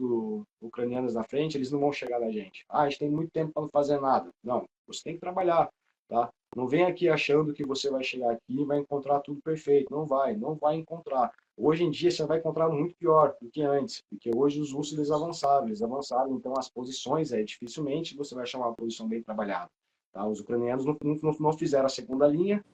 ucranianas na frente, eles não vão chegar na gente. A gente tem muito tempo para não fazer nada. Não, você tem que trabalhar, tá? Não vem aqui achando que você vai chegar aqui e vai encontrar tudo perfeito. Não vai encontrar. Hoje em dia você vai encontrar muito pior do que antes, porque hoje os russos eles avançaram, então as posições, dificilmente você vai chamar uma posição bem trabalhada. Tá? Os ucranianos não fizeram a segunda linha,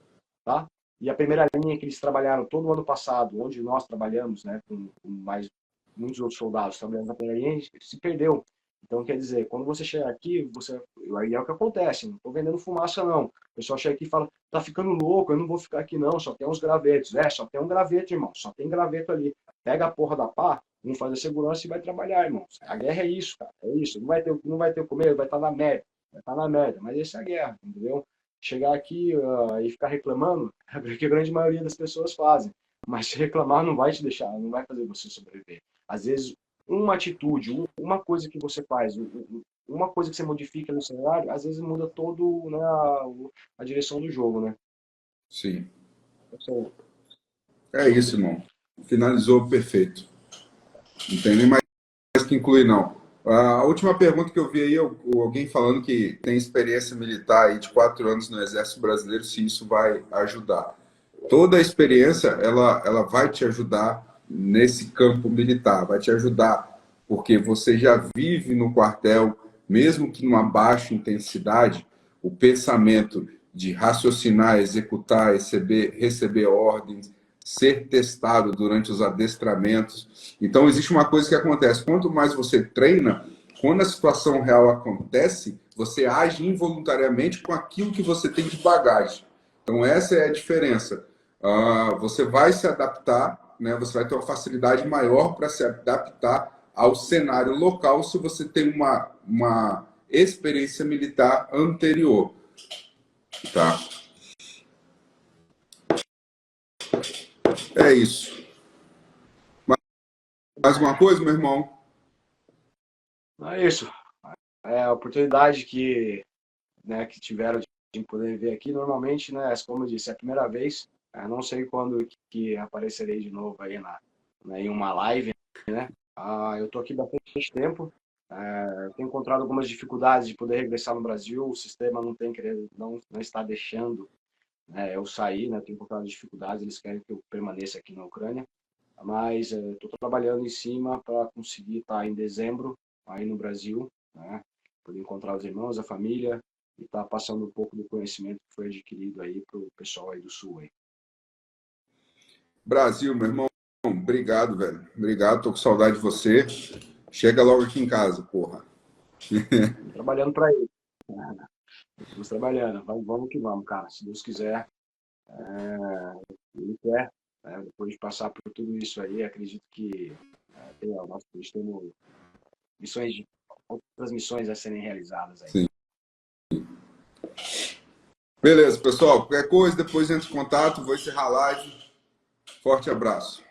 tá? E a primeira linha que eles trabalharam todo o ano passado, onde nós trabalhamos, né, com mais muitos outros soldados trabalhando na primeira linha, se perdeu. Então, quer dizer, quando você chega aqui, aí é o que acontece, não estou vendendo fumaça, não. O pessoal chega aqui e fala, tá ficando louco, eu não vou ficar aqui, não, só tem uns gravetos. Só tem um graveto, irmão, só tem graveto ali. Pega a porra da pá, não faz a segurança e vai trabalhar, irmão. A guerra é isso, cara, é isso. Não vai ter o comer, vai estar na merda, mas essa é a guerra, entendeu? Chegar aqui e ficar reclamando, é o que a grande maioria das pessoas fazem. Mas se reclamar não vai te deixar, não vai fazer você sobreviver. Às vezes, uma atitude, uma coisa que você faz, uma coisa que você modifica no cenário, às vezes muda todo, né, a direção do jogo, né? Sim. Então, É isso, irmão. Finalizou perfeito. Não tem nem mais que incluir, não. A última pergunta que eu vi aí, alguém falando que tem experiência militar aí de 4 anos no Exército Brasileiro, se isso vai ajudar. Toda a experiência, ela vai te ajudar nesse campo militar, vai te ajudar, porque você já vive no quartel, mesmo que numa baixa intensidade, o pensamento de raciocinar, executar, receber ordens, ser testado durante os adestramentos. Então, existe uma coisa que acontece: quanto mais você treina, quando a situação real acontece, você age involuntariamente com aquilo que você tem de bagagem. Então, essa é a diferença. Você vai se adaptar, né? Você vai ter uma facilidade maior para se adaptar ao cenário local se você tem uma experiência militar anterior. Tá? É isso. Mais alguma coisa, meu irmão? É isso. É a oportunidade que, né, que tiveram de poder ver aqui. Normalmente, né, como eu disse, é a primeira vez. Eu não sei quando que aparecerei de novo aí em uma live, né? Eu tô aqui bastante tempo. Tenho encontrado algumas dificuldades de poder regressar no Brasil. O sistema não está deixando, né, eu sair, né? Tenho encontrado dificuldades. Eles querem que eu permaneça aqui na Ucrânia. Mas estou trabalhando em cima para conseguir estar em dezembro aí no Brasil, né? Poder encontrar os irmãos, a família e estar passando um pouco do conhecimento que foi adquirido aí para o pessoal aí do Sul aí. Brasil, meu irmão, obrigado, velho. Obrigado, tô com saudade de você. Chega logo aqui em casa, porra. Estamos trabalhando para ele. Estamos trabalhando. Vamos que vamos, cara. Se Deus quiser, ele quer. Depois de passar por tudo isso aí, acredito que nós temos outras missões a serem realizadas aí. Sim. Beleza, pessoal. Qualquer coisa, depois entra em contato. Vou encerrar a live. Forte abraço.